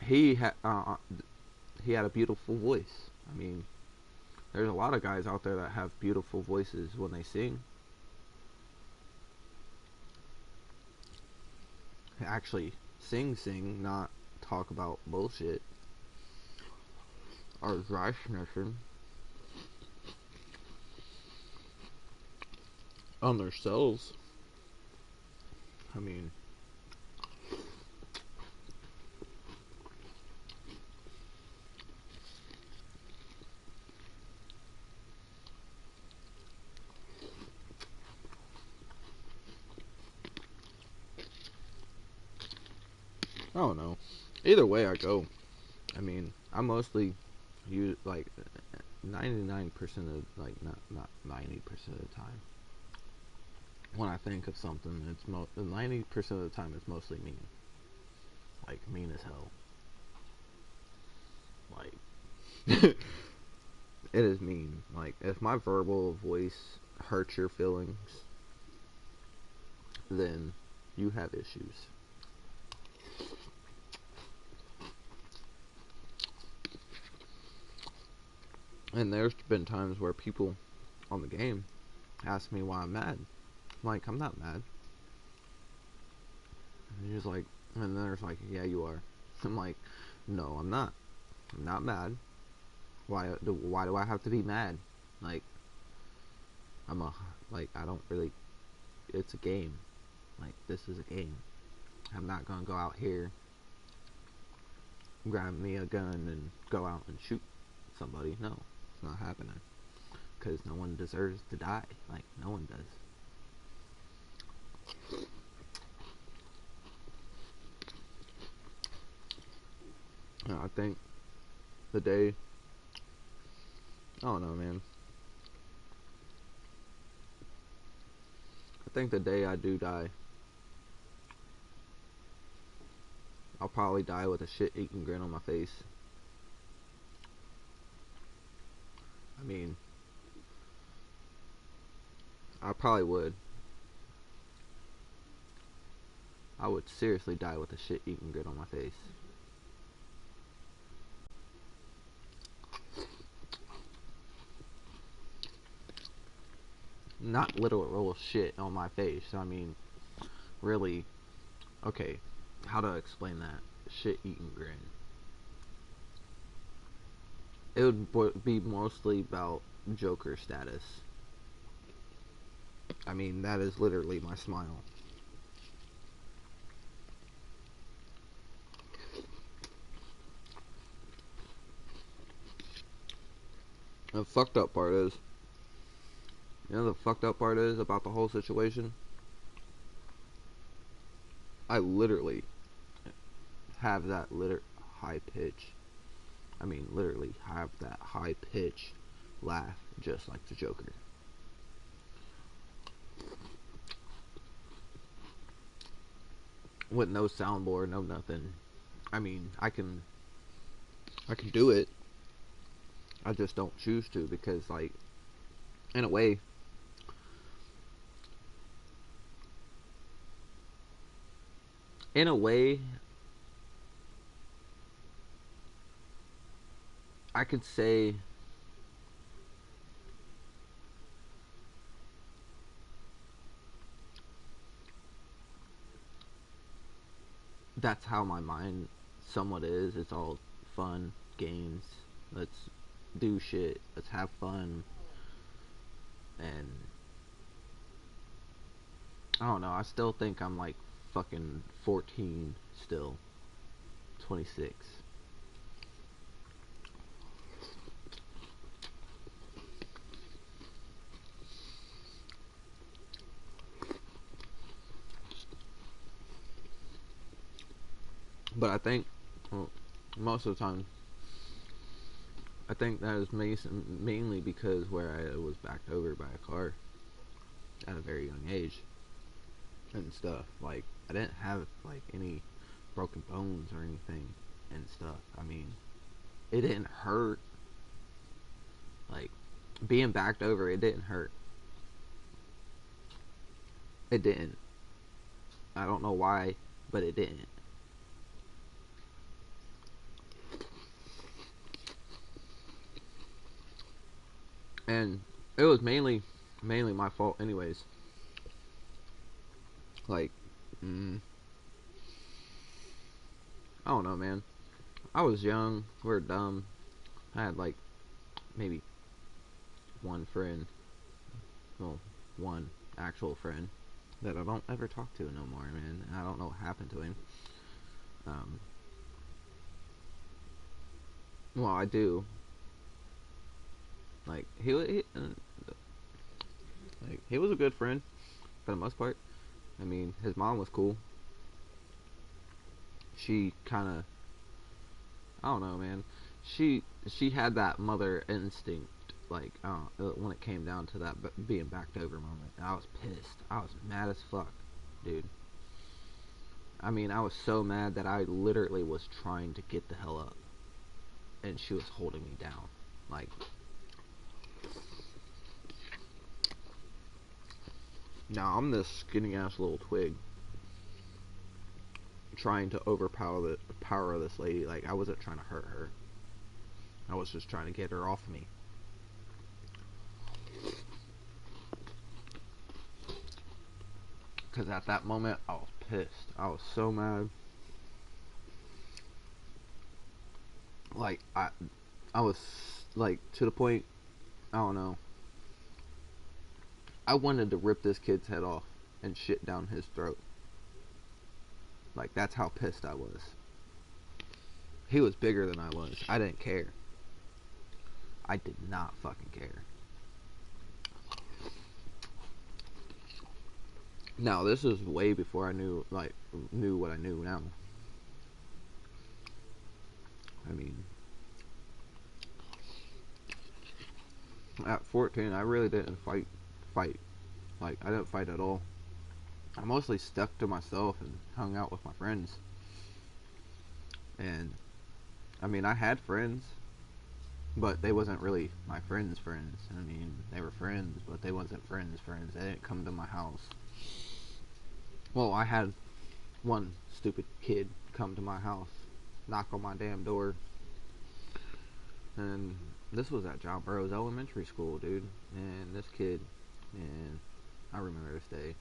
he had he had a beautiful voice. I mean, there's a lot of guys out there that have beautiful voices when they sing. Actually, sing, not talk about bullshit or dry sniffing on themselves. I mean, I don't know. Either way I go, I mean, I mostly use like 99% of like not 90% of the time. When I think of something, it's 90% of the time it's mostly me. like mean as hell. Like it is mean. Like if my verbal voice hurts your feelings, then you have issues. And there's been times where people on the game ask me why I'm mad. I'm like, I'm not mad. And he's like, and then there's like, yeah, you are. I'm like, no, I'm not. I'm not mad. Why do I have to be mad? Like, I'm a, like, I don't really, it's a game. Like, this is a game. I'm not gonna go out here, grab me a gun, and go out and shoot somebody. No, it's not happening. Because no one deserves to die. Like, no one does. I think the day, I don't know, man. I think the day I do die, I'll probably die with a shit-eating grin on my face. I mean, I probably would. I would seriously die with a shit-eating grin on my face. Not literal shit on my face. I mean, really, okay, how to explain that? Shit-eating grin. It would be mostly about Joker status. I mean, that is literally my smile. The fucked up part is, the fucked up part is about the whole situation? I literally have that high pitch. I mean, literally have that high pitch laugh just like the Joker. With no soundboard, no nothing. I mean, I can do it. I just don't choose to because, like, in a way, in a way, I could say that's how my mind somewhat is. It's all fun, games. Let's do shit. Let's have fun. And I don't know. I still think I'm like fucking 14 still. 26. But I think, well, most of the time, I think that is mainly because where I was backed over by a car at a very young age and stuff. Like, I didn't have like any broken bones or anything and stuff. I mean, it didn't hurt. Like, being backed over, it didn't hurt. It didn't. I don't know why, but it didn't. And it was mainly my fault anyways. Like, I don't know, man. I was young, we were dumb. I had like maybe one friend, well, one actual friend that I don't ever talk to no more, man. I don't know what happened to him. Um, well, I do. Like like he was a good friend for the most part. I mean, his mom was cool. She kind of, I don't know, man. She had that mother instinct. Like, when it came down to that being backed over moment, I was pissed. I was mad as fuck, dude. I mean, I was so mad that I literally was trying to get the hell up, and she was holding me down. Like, now I'm this skinny ass little twig trying to overpower the power of this lady. Like, I wasn't trying to hurt her. I was just trying to get her off me. Because at that moment, I was pissed. I was so mad. Like, I was, like, to the point, I don't know. I wanted to rip this kid's head off and shit down his throat. Like, that's how pissed I was. He was bigger than I was. I didn't care. I did not fucking care. Now, this is way before I knew what I knew now. I mean, at 14, I really didn't fight. Like, I didn't fight at all. I mostly stuck to myself and hung out with my friends. And, I mean, I had friends, but they wasn't really my friends' friends. I mean, they were friends, but they wasn't friends' friends. They didn't come to my house. Well, I had one stupid kid come to my house, knock on my damn door, and this was at John Burroughs Elementary School, dude. And this kid, and I remember this day.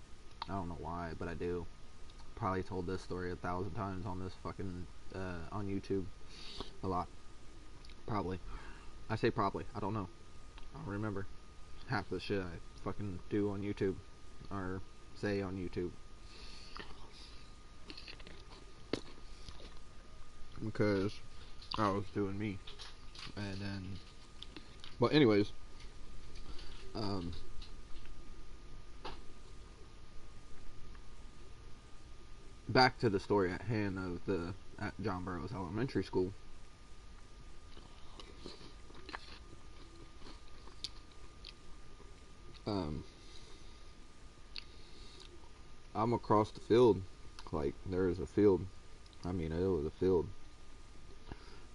I don't know why, but I do. Probably told this story 1,000 times on this fucking on YouTube. A lot. Probably. I say probably. I don't know. I don't remember half the shit I fucking do on YouTube or say on YouTube. Because I was doing me. And then, but anyways, back to the story at hand of at John Burroughs Elementary School. I'm across the field, like there's a field. I mean, it was a field,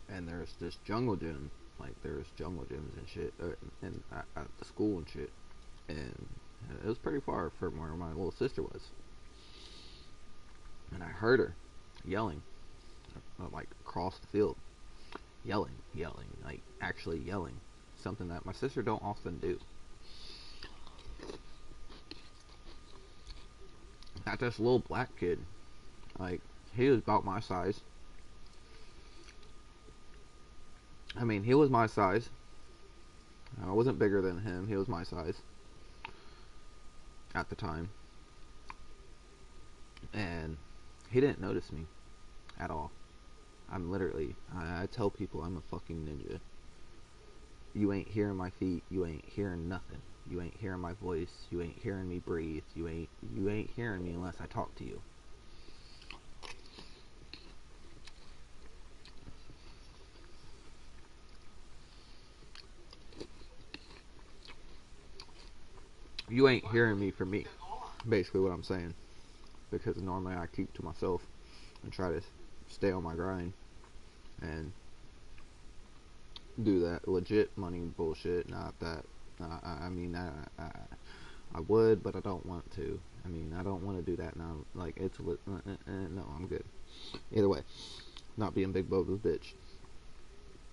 and there's this jungle gym. Like there's jungle gyms and shit, and at the school and shit, and it was pretty far from where my little sister was. And I heard her yelling, like across the field, yelling, like actually yelling, something that my sister don't often do. At this little black kid, like he was about my size. I mean, he was my size. I wasn't bigger than him. He was my size at the time, and he didn't notice me at all. I'm literally, I tell people I'm a fucking ninja. You ain't hearing my feet. You ain't hearing nothing. You ain't hearing my voice. You ain't hearing me breathe. You ain't hearing me unless I talk to you. You ain't hearing me from me. Basically what I'm saying. Because normally I keep to myself and try to stay on my grind and do that legit money bullshit. Not that I mean I would, but I don't want to. I mean I don't want to do that now. Like it's no, I'm good. Either way, not being Big Boba's bitch.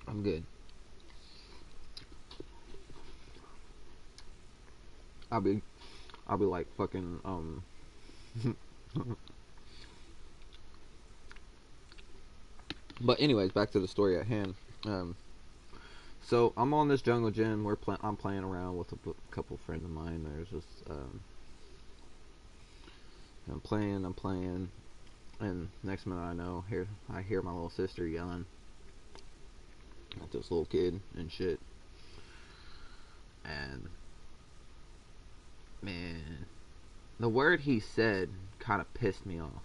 I'm good. I'll be like fucking But anyways, back to the story at hand. So I'm on this jungle gym. I'm playing around with a couple friends of mine. There's just I'm playing, and next minute I hear my little sister yelling at this little kid and shit. And man, the word he said kind of pissed me off.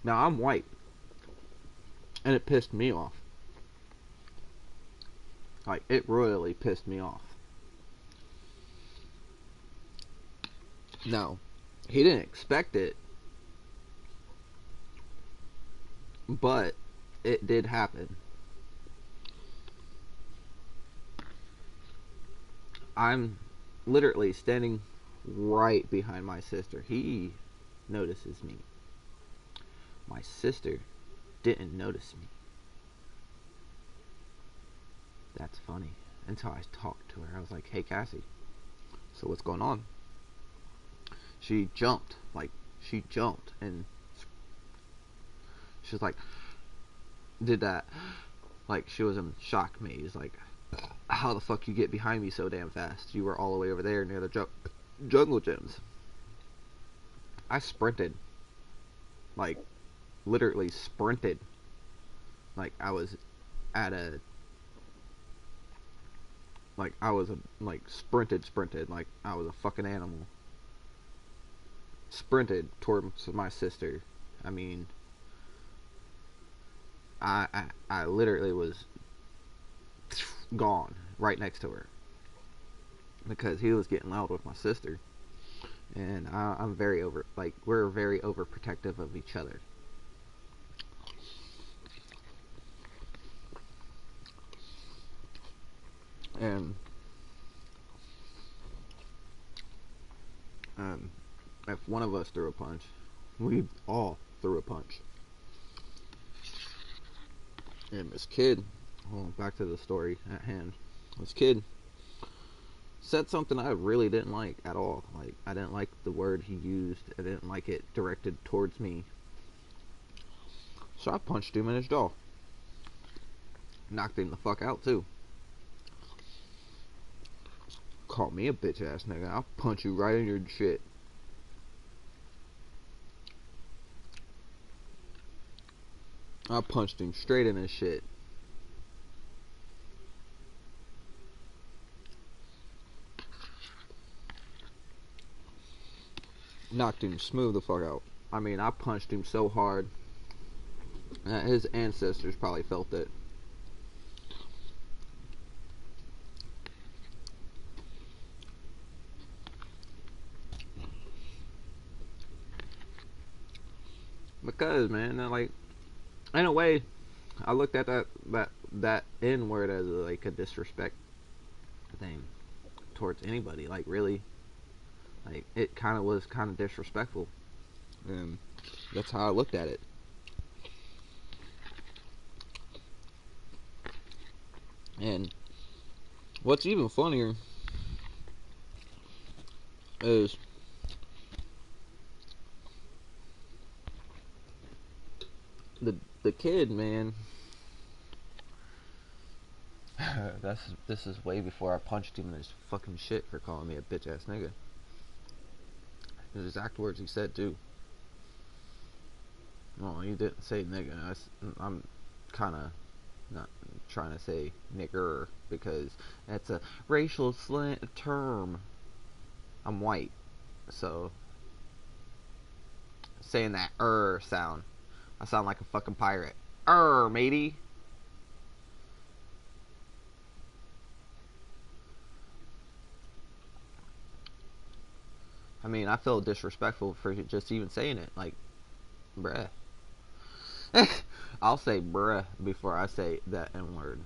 Now I'm white, and it pissed me off. Like it royally pissed me off. Now, He didn't expect it, but it did happen. I'm literally standing right behind my sister. He notices me. My sister didn't notice me. That's funny. Until I talked to her. I was like, hey, Cassie, so what's going on? She jumped. And she's like, did that. Like, she was in shock maze. Like, how the fuck you get behind me so damn fast? You were all the way over there near the jungle gyms. I sprinted. Like, literally sprinted. Like, I was at a... Like, I was, sprinted. Like, I was a fucking animal. Sprinted towards my sister. I mean... I literally was gone right next to her because he was getting loud with my sister, and I'm very we're very overprotective of each other. And if one of us threw a punch, we all threw a punch. And this kid, back to the story at hand, this kid said something I really didn't like at all. Like, I didn't like the word he used. I didn't like it directed towards me. So I punched him in his jaw. Knocked him the fuck out, too. Call me a bitch ass nigga. I'll punch you right in your shit. I punched him straight in his shit. Knocked him smooth the fuck out. I mean, I punched him so hard that his ancestors probably felt it. Because, man, like, in a way, I looked at that N word as like a disrespect thing towards anybody. Like, really, like, it kind of was kind of disrespectful, and that's how I looked at it. And what's even funnier is the kid, man. This is way before I punched him in his fucking shit for calling me a bitch ass nigga. The exact words he said too. Well, he didn't say nigga. I'm kind of not trying to say nigger because that's a racial slant term. I'm white, so saying that sound, I sound like a fucking pirate. Matey. I mean, I feel disrespectful for just even saying it. Like, bruh. I'll say bruh before I say that N word.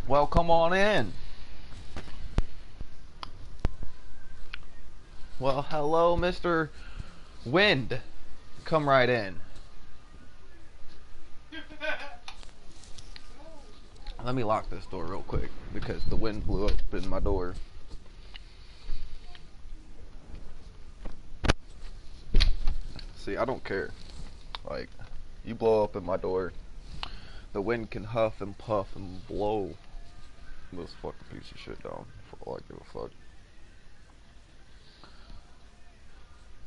Well, come on in. Well, hello, Mr. Wind. Come right in. Let me lock this door real quick because the wind blew up in my door. See, I don't care. Like, you blow up in my door, the wind can huff and puff and blow this fucking piece of shit down for all I give a fuck.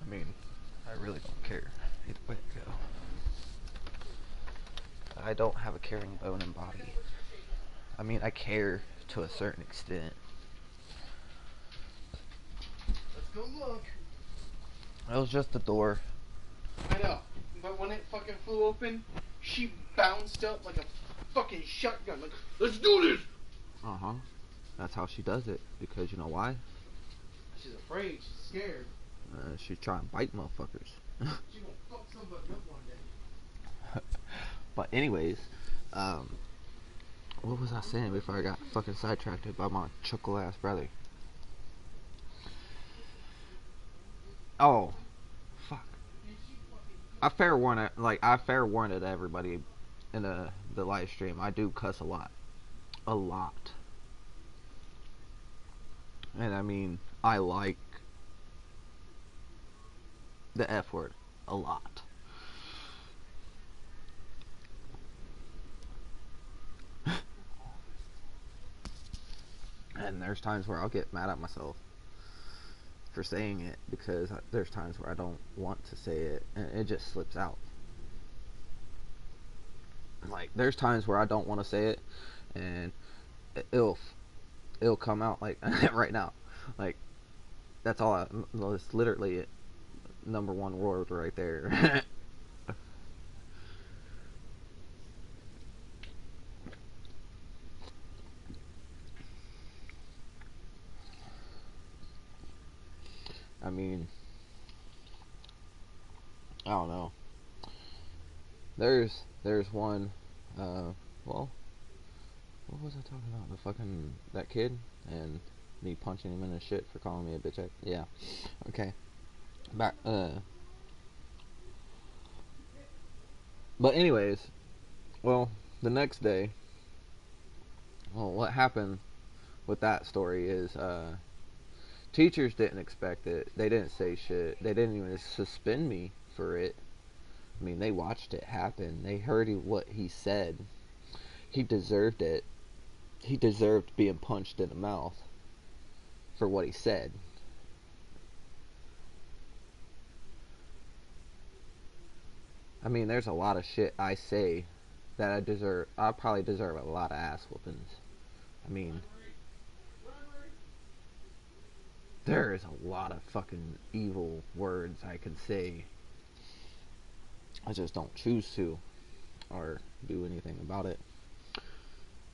I mean, I really don't care. Either way it go. I don't have a caring bone and body. I mean, I care to a certain extent. Let's go look. It was just the door. I know, but when it fucking flew open, she bounced up like a fucking shotgun. Like, let's do this. Uh-huh. That's how she does it. Because you know why? She's afraid. She's scared. She's trying to bite motherfuckers. She gonna fuck somebody up one day. But anyways, what was I saying before I got fucking sidetracked by my chuckle ass brother? Oh, fuck. I fair warned everybody in the live stream. I do cuss a lot, and I mean I like the F word a lot. And there's times where I'll get mad at myself for saying it because there's times where I don't want to say it and it just slips out. Like there's times where I don't want to say it and it'll come out like right now. Like that's all. It's literally it. Number one word right there. I mean, I don't know. There's one. Well, what was I talking about? The fucking that kid and me punching him in the shit for calling me a bitch. Yeah. Okay. Back. But anyways, well, the next day. Well, what happened with that story is teachers didn't expect it. They didn't say shit. They didn't even suspend me for it. I mean, they watched it happen. They heard what he said. He deserved it. He deserved being punched in the mouth for what he said. I mean, there's a lot of shit I say that I deserve. I probably deserve a lot of ass whoopings. I mean, there is a lot of fucking evil words I could say. I just don't choose to or do anything about it.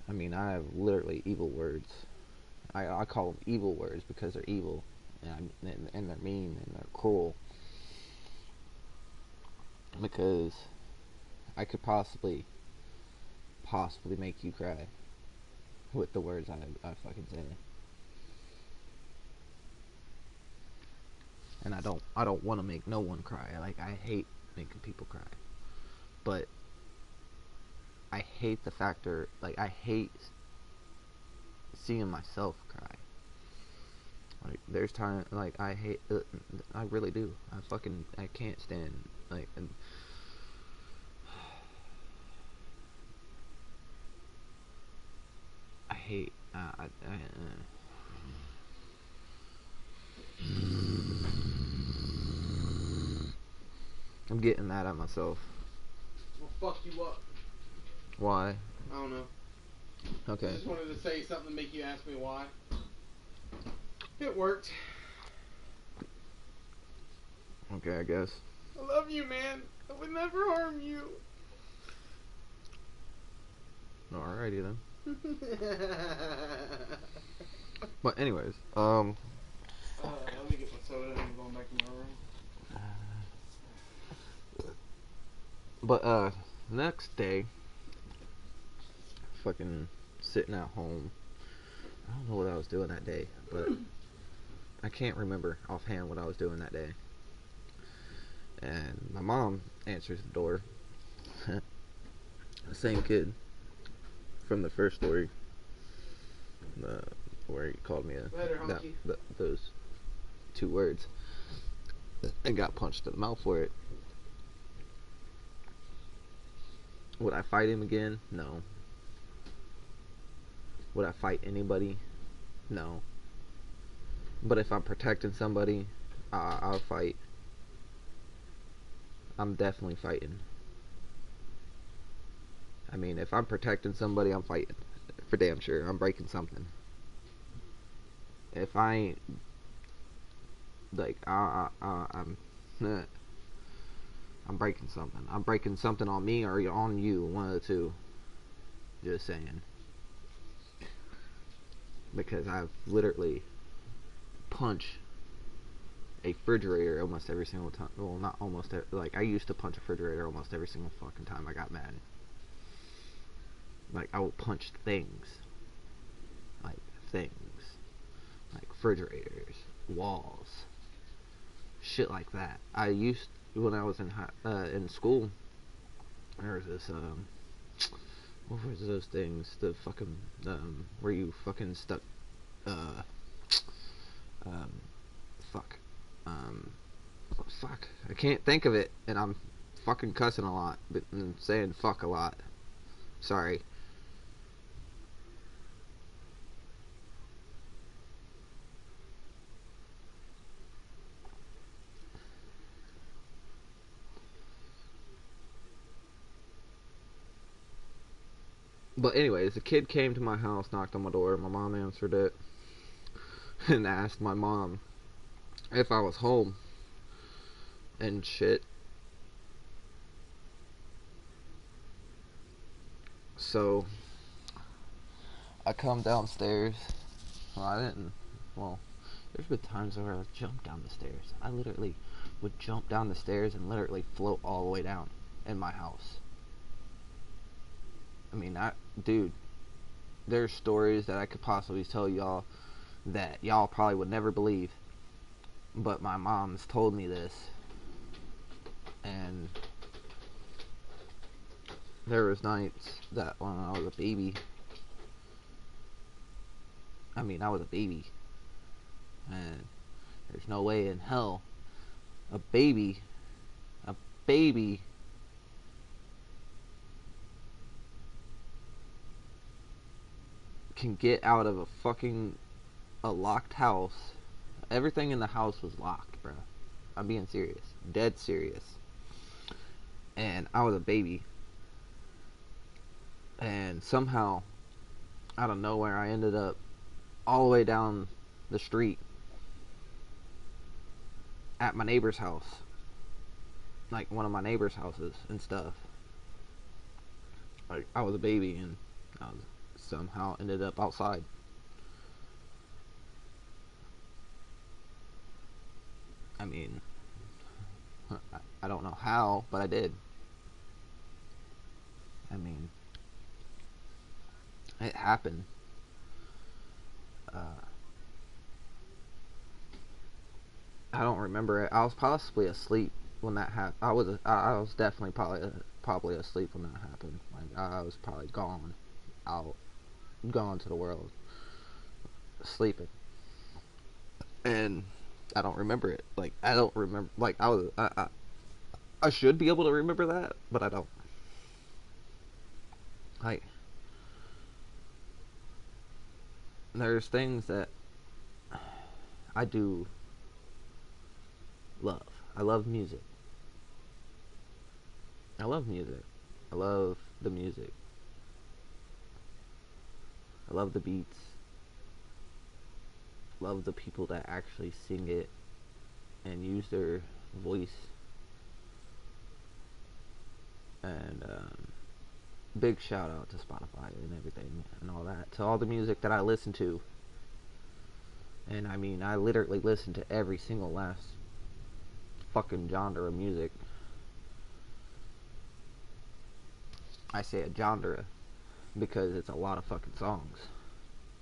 I mean, I have literally evil words. I call them evil words because they're evil and they're mean and they're cruel. Because I could possibly make you cry with the words I fucking say. And I don't want to make no one cry. Like I hate making people cry. But I hate the factor, like I hate seeing myself cry. Like there's time, like I hate, I really do. I can't stand like. And I hate. I'm getting mad at myself. Well, fuck you up. Why? I don't know. Okay. I just wanted to say something to make you ask me why. It worked. Okay, I guess. I love you, man. I would never harm you. Alrighty then. But anyways, let me get my soda and I'm going back to my room. But next day, fucking sitting at home. I don't know what I was doing that day, but I can't remember offhand what I was doing that day. And my mom answers the door. The same kid from the first story, where he called me those two words and got punched in the mouth for it. Would I fight him again? No. Would I fight anybody? No. But if I'm protecting somebody, I'll fight. I'm definitely fighting. I mean, if I'm protecting somebody, I'm fighting. For damn sure. I'm breaking something. If I ain't, like, I'm breaking something. I'm breaking something on me or on you, one of the two. Just saying. Because I've literally punched a refrigerator almost every single time. Well, not almost. Like, I used to punch a refrigerator almost every single fucking time I got mad. Like, I will punch things. Like, things. Like, refrigerators, walls, shit like that. I used, when I was in school, there was this, what was those things? The fucking, where you fucking stuck, uh, um, fuck. Um, fuck. I can't think of it, and I'm fucking cussing a lot, but I'm saying fuck a lot. Sorry. But anyways, a kid came to my house, knocked on my door. My mom answered it, and asked my mom if I was home and shit. So I come downstairs. Well, I didn't. Well, there's been times where I jumped down the stairs. I literally would jump down the stairs and literally float all the way down in my house. I mean, dude, there's stories that I could possibly tell y'all that y'all probably would never believe. But my mom's told me this, and there was nights that when I was a baby. I mean, I was a baby, and there's no way in hell a baby, a baby can get out of a locked house. Everything in the house was locked, bro. I'm being serious, dead serious. And I was a baby, and somehow out of nowhere I ended up all the way down the street at my neighbor's house, like one of my neighbor's houses and stuff. Like, I was a baby, and I was somehow ended up outside. I mean, I don't know how, but I did. I mean, it happened. Uh, I don't remember it. I was possibly asleep when that happened. I was definitely probably asleep when that happened. Like, I was probably out, gone to the world, sleeping, and I don't remember it. Like, I don't remember. Like, I should be able to remember that, but I don't. Like, there's things that I do love. I love music. I love music. I love the music. I love the beats. Love the people that actually sing it and use their voice. And big shout out to Spotify and everything and all that. To all the music that I listen to. And I mean, I literally listen to every single last fucking genre of music. I say a genre because it's a lot of fucking songs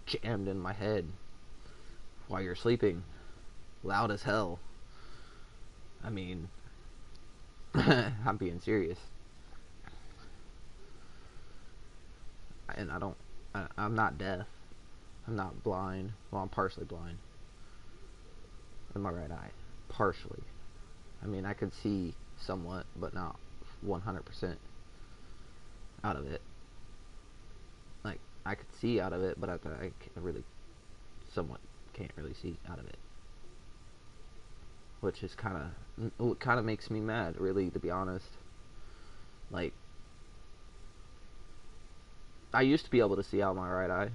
jammed in my head while you're sleeping, loud as hell. I mean, I'm being serious. And I'm not deaf. I'm not blind. Well, I'm partially blind in my right eye. Partially. I mean, I could see somewhat, but not 100% out of it. Like, I could see out of it, but I really somewhat can't really see out of it. Which is kind of makes me mad, really, to be honest. Like, I used to be able to see out my right eye.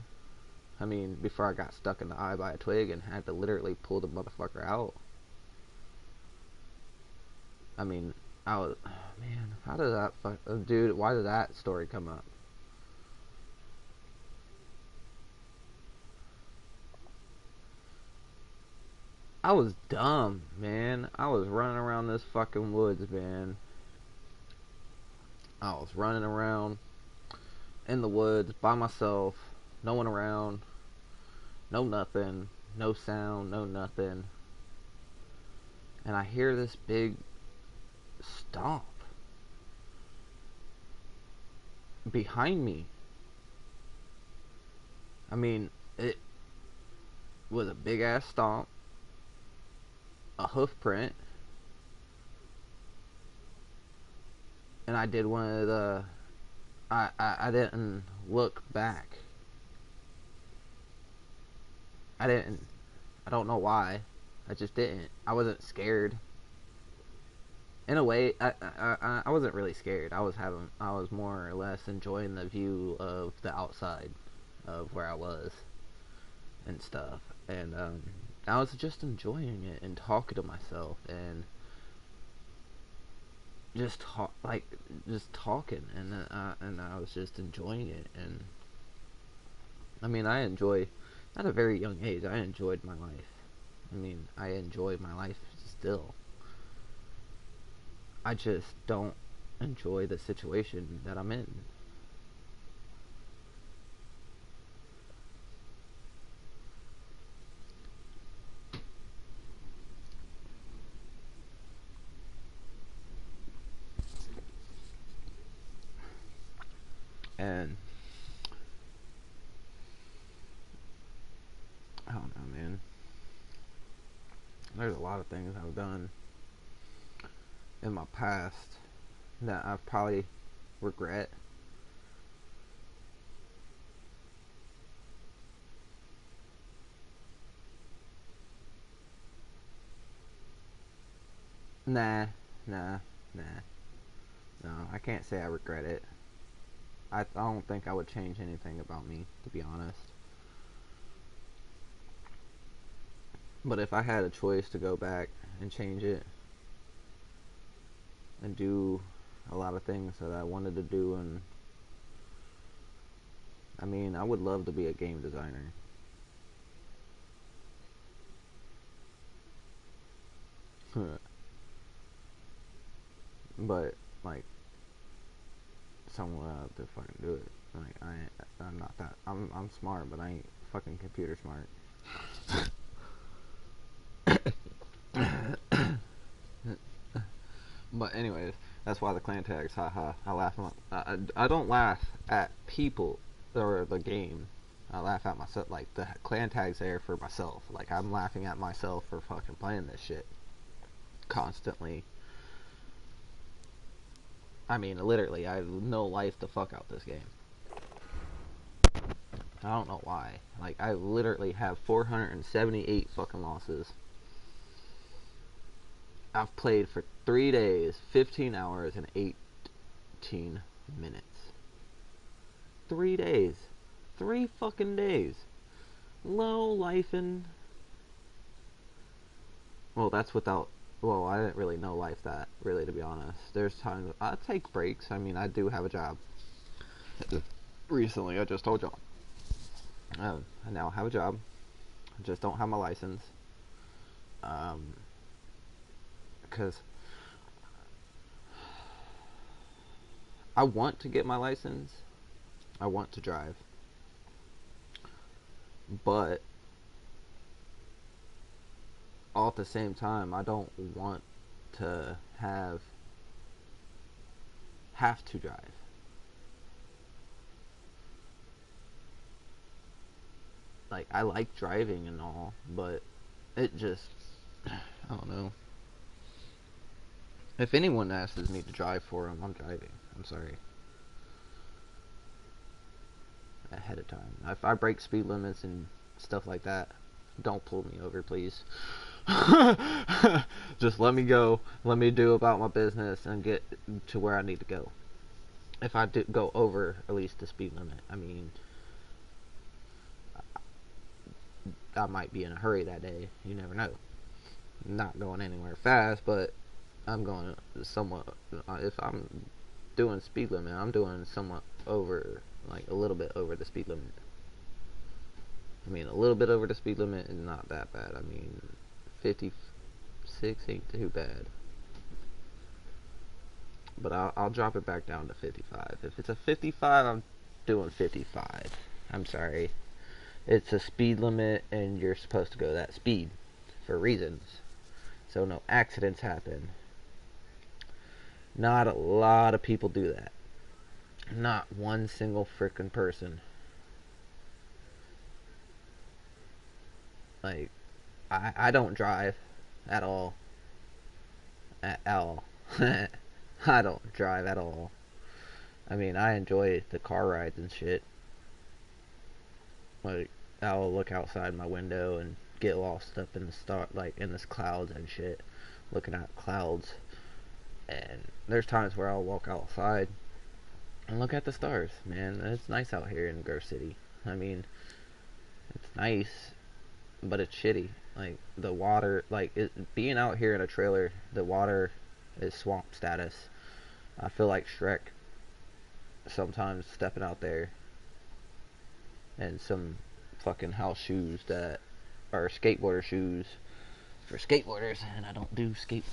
I mean, before I got stuck in the eye by a twig and had to literally pull the motherfucker out. I mean, I was, oh man, how did that dude, why did that story come up? I was dumb, man. I was running around this fucking woods, man. I was running around in the woods by myself, no one around, no nothing, no sound, no nothing. And I hear this big stomp behind me. I mean, it was a big ass stomp, a hoof print, and I did one of the. I didn't look back. I didn't. I don't know why. I just didn't. I wasn't scared. In a way, I wasn't really scared. I was more or less enjoying the view of the outside of where I was and stuff. And I was just enjoying it and talking to myself and just talking, and I was just enjoying it. And I mean, I enjoy at a very young age. I enjoyed my life. I mean, I enjoy my life still. I just don't enjoy the situation that I'm in. And I don't know, man. There's a lot of things I've done in my past that I probably regret. Nah, nah, nah. No, I can't say I regret it. I don't think I would change anything about me, to be honest. But if I had a choice to go back and change it and do a lot of things that I wanted to do, and I mean, I would love to be a game designer. But like, someone out to fucking do it. Like, I'm not that. I'm smart, but I ain't fucking computer smart. But anyways, that's why the clan tags. Haha. I laugh. I don't laugh at people or the game. I laugh at myself. Like, the clan tags there for myself. Like, I'm laughing at myself for fucking playing this shit constantly. I mean, literally, I no life the fuck out this game. I don't know why. Like, I literally have 478 fucking losses. I've played for 3 days, 15 hours, and 18 minutes. 3 days. 3 fucking days. Low life and. Well, that's without. Well, I didn't really know life that, really, to be honest. There's times. I take breaks. I mean, I do have a job. Recently, I just told y'all. I now have a job. I just don't have my license. Because I want to get my license. I want to drive. But all at the same time, I don't want to have to drive. Like, I like driving and all, but it just, I don't know. If anyone asks me to drive for them, I'm driving. I'm sorry. Ahead of time. If I break speed limits and stuff like that, don't pull me over, please. Just let me go. Let me do about my business and get to where I need to go. If I do go over at least the speed limit, I mean, I might be in a hurry that day. You never know. I'm not going anywhere fast, but I'm going somewhat. If I'm doing speed limit, I'm doing somewhat over, like a little bit over the speed limit. I mean, a little bit over the speed limit is not that bad. I mean, 56 ain't too bad. But I'll drop it back down to 55. If it's a 55, I'm doing 55. I'm sorry. It's a speed limit, and you're supposed to go that speed for reasons. So no accidents happen. Not a lot of people do that. Not one single freaking person. Like, I don't drive at all. At all. I don't drive at all. I mean, I enjoy the car rides and shit. Like, I'll look outside my window and get lost up in the like in the clouds and shit, looking at clouds. And there's times where I'll walk outside and look at the stars. Man, it's nice out here in Grove City. I mean, it's nice, but it's shitty. Like the water, being out here in a trailer, the water is swamp status. I feel like Shrek sometimes stepping out there and some fucking house shoes that are skateboarder shoes for skateboarders, and I don't skateboard.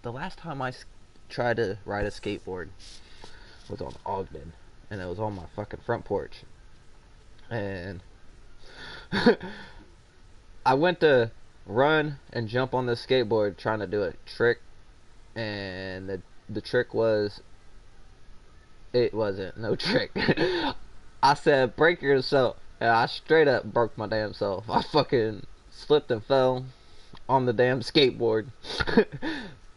The last time I tried to ride a skateboard was on Ogden, and it was on my fucking front porch, and I went to run and jump on this skateboard trying to do a trick, and the trick was, it wasn't no trick. I said, break yourself. And I straight up broke my damn self. I fucking slipped and fell on the damn skateboard.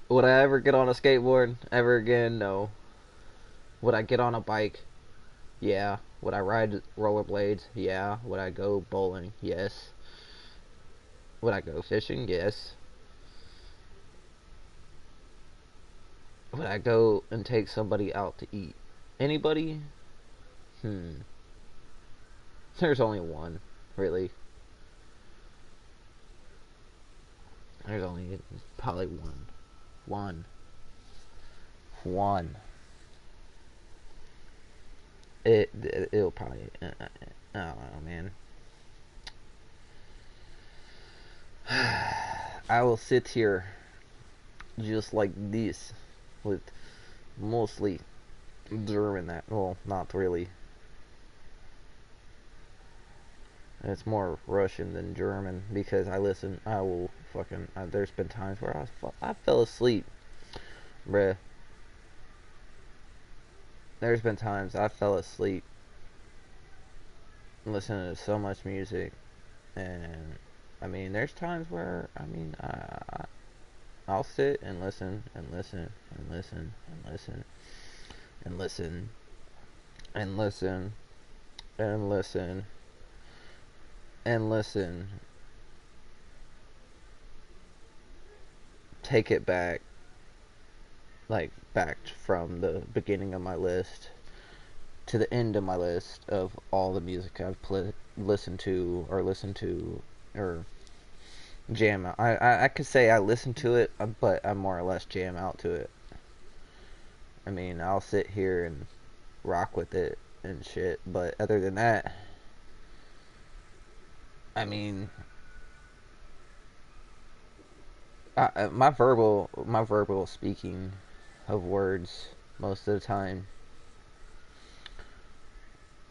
Would I ever get on a skateboard ever again? No. Would I get on a bike? Yeah. Would I ride rollerblades? Yeah. Would I go bowling? Yes. Would I go fishing? Yes. Would I go and take somebody out to eat? Anybody? There's only one, really. There's only probably one. It'll probably. I don't know, man. I will sit here just like this with mostly German. That, well, not really. It's more Russian than German because there's been times where I fell asleep, bruh. There's been times I fell asleep listening to so much music, and I mean, there's times where I'll sit and listen and listen and listen and listen and listen and listen and listen and listen, take it back, back from the beginning of my list to the end of my list of all the music I've listened to or jam out. I could say I listen to it, but I more or less jam out to it. I mean, I'll sit here and rock with it and shit, but other than that, I mean, my verbal speaking of words most of the time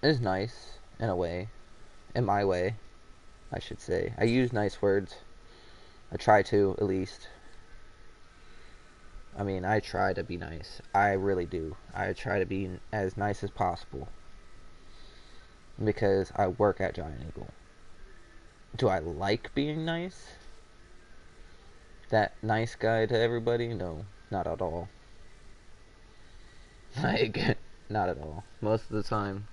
is nice in a way, in my way, I should say. I use nice words. I try to, at least. I mean, I try to be nice. I really do. I try to be as nice as possible because I work at Giant Eagle. Do I like being nice? That nice guy to everybody? No, not at all. Like, not at all. Most of the time.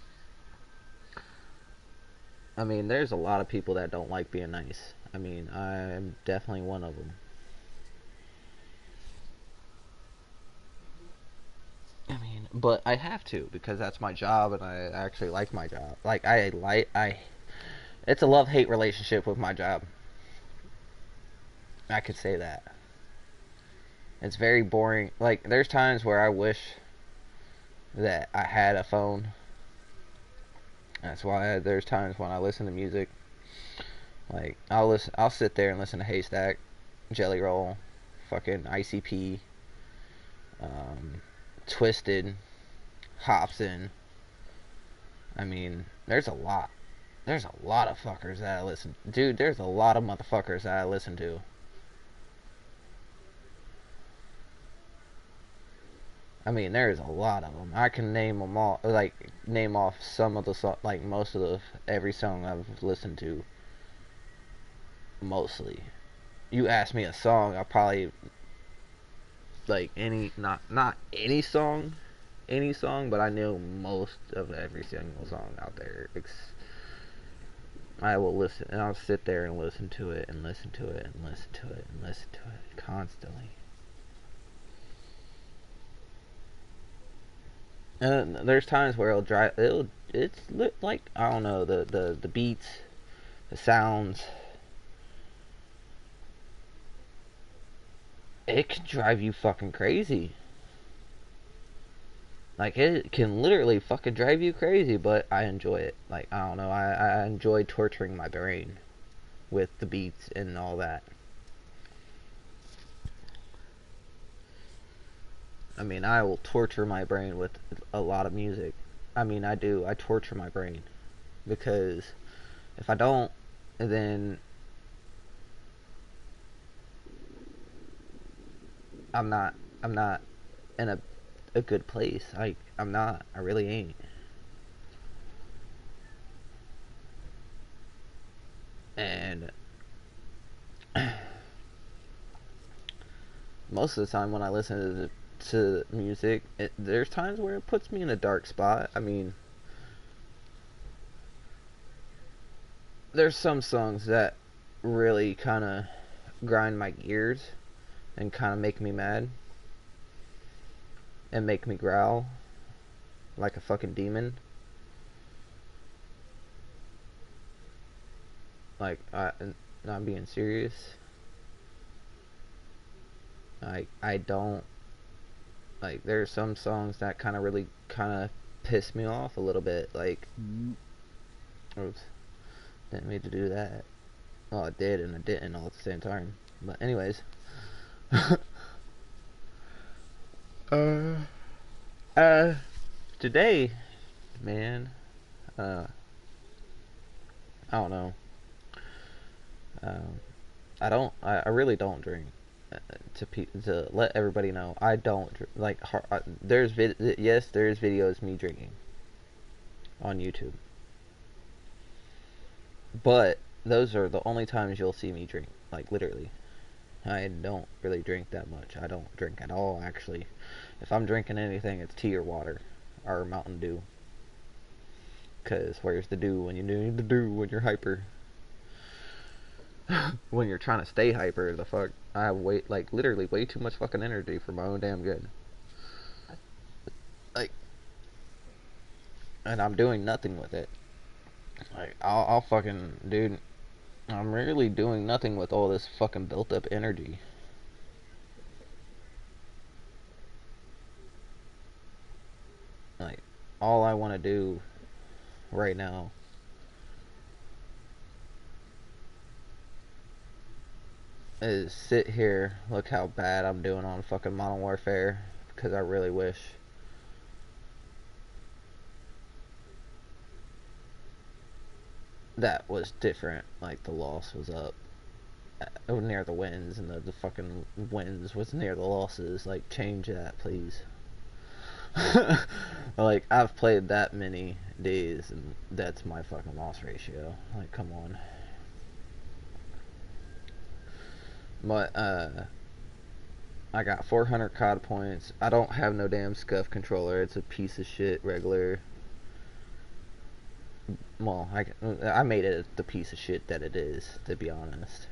I mean, there's a lot of people that don't like being nice. I mean, I'm definitely one of them. I mean, but I have to because that's my job, and I actually like my job. It's a love-hate relationship with my job. I could say that. It's very boring. Like, there's times where I wish that I had a phone. That's why there's times when I listen to music Like I'll sit there and listen to Haystack, Jelly Roll, fucking ICP, um, Twisted, Hobson. I mean, there's a lot. There's a lot of fuckers that I listen. Dude, there's a lot of motherfuckers that I listen to. I mean, there's a lot of them. I can name them all. Like name off some of the like most of the every song I've listened to. Mostly, you ask me a song, I'll probably like any not any song, but I know most of every single song out there. I will listen, and I'll sit there and listen to it, and listen to it, and listen to it, and listen to it constantly. And there's times where it's like I don't know the beats, the sounds. It can drive you fucking crazy. Like it can literally fucking drive you crazy, but I enjoy it. Like I don't know, I enjoy torturing my brain with the beats and all that. I mean, I will torture my brain with a lot of music. I mean, I do. I torture my brain because if I don't, then I'm not. I'm not in a good place. I'm not. I really ain't. And most of the time when I listen to music, there's times where it puts me in a dark spot. I mean, there's some songs that really kind of grind my gears and kind of make me mad and make me growl like a fucking demon. Like, not being serious. I don't like. There's some songs that kind of really kind of piss me off a little bit. Like, oops, didn't mean to do that. Well, I did and I didn't all at the same time. But anyways, uh, uh, today, man, I don't know. Um, I really don't drink. To let everybody know, I don't like. Yes, there's videos me drinking on YouTube, but those are the only times you'll see me drink. Like literally, I don't really drink that much. I don't drink at all actually. If I'm drinking anything, it's tea or water or Mountain Dew. Cause where's the dew when you need the dew when you're hyper? When you're trying to stay hyper, the fuck, I have like literally way too much fucking energy for my own damn good. Like, and I'm doing nothing with it. Like, I'll fucking, dude, I'm really doing nothing with all this fucking built up energy. Like, all I want to do right now is sit here, look how bad I'm doing on fucking Modern Warfare, because I really wish that was different. Like the loss was up near the wins, and the fucking wins was near the losses. Like change that, please. Like I've played that many days, and that's my fucking loss ratio. Like come on. But I got 400 COD points. I don't have no damn scuff controller. It's a piece of shit regular. Well, I made it the piece of shit that it is, to be honest.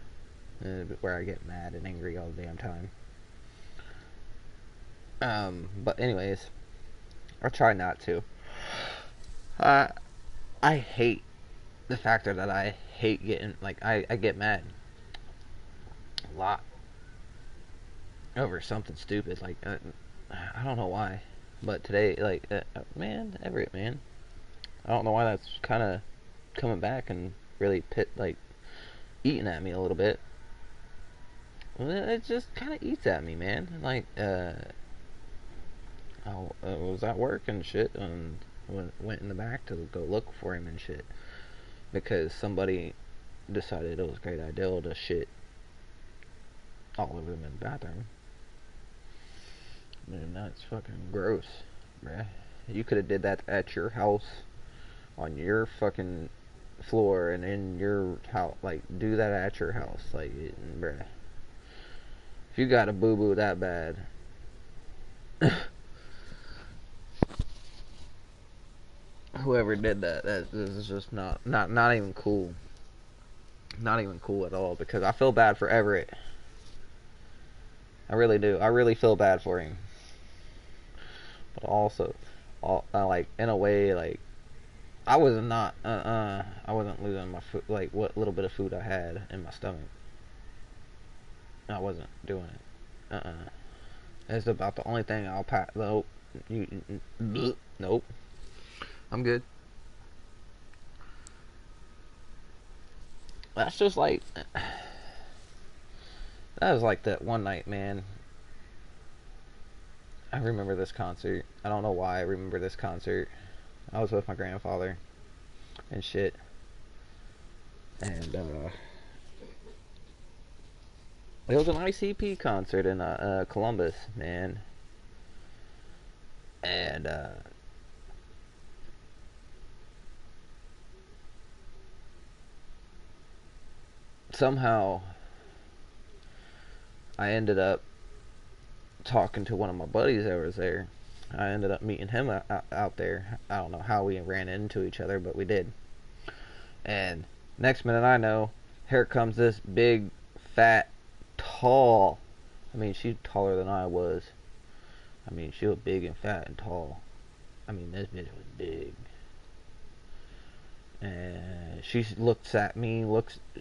Where I get mad and angry all the damn time. But anyways, I'll try not to. Uh, I hate the factor that I hate getting, like, I get mad a lot over something stupid. Like, I don't know why. But today, like, man, Everett, man. I don't know why that's kind of coming back and really eating at me a little bit. It just kind of eats at me, man. Like, I was at work and shit, and went in the back to go look for him and shit because somebody decided it was a great idea to shit all over them in the bathroom. Man, that's fucking gross, bruh. You could have did that at your house, on your fucking floor, and in your house. Like, do that at your house, like, bruh. If you got a boo boo that bad, whoever did that, that is just not even cool. Not even cool at all, because I feel bad for Everett. I really do. I really feel bad for him. But also, like, in a way, like, I was not, I wasn't losing my food, like, what little bit of food I had in my stomach. I wasn't doing it. It's about the only thing I'll pass. Nope. Nope. I'm good. That's just like, that was like that one night, man. I remember this concert. I don't know why I remember this concert. I was with my grandfather and shit. And, it was an ICP concert in Columbus, man. And somehow I ended up talking to one of my buddies that was there. I ended up meeting him out there. I don't know how we ran into each other, but we did. And next minute I know, here comes this big, fat, tall. I mean, she's taller than I was. I mean, she was big and fat and tall. I mean, this bitch was big. And she looks at me,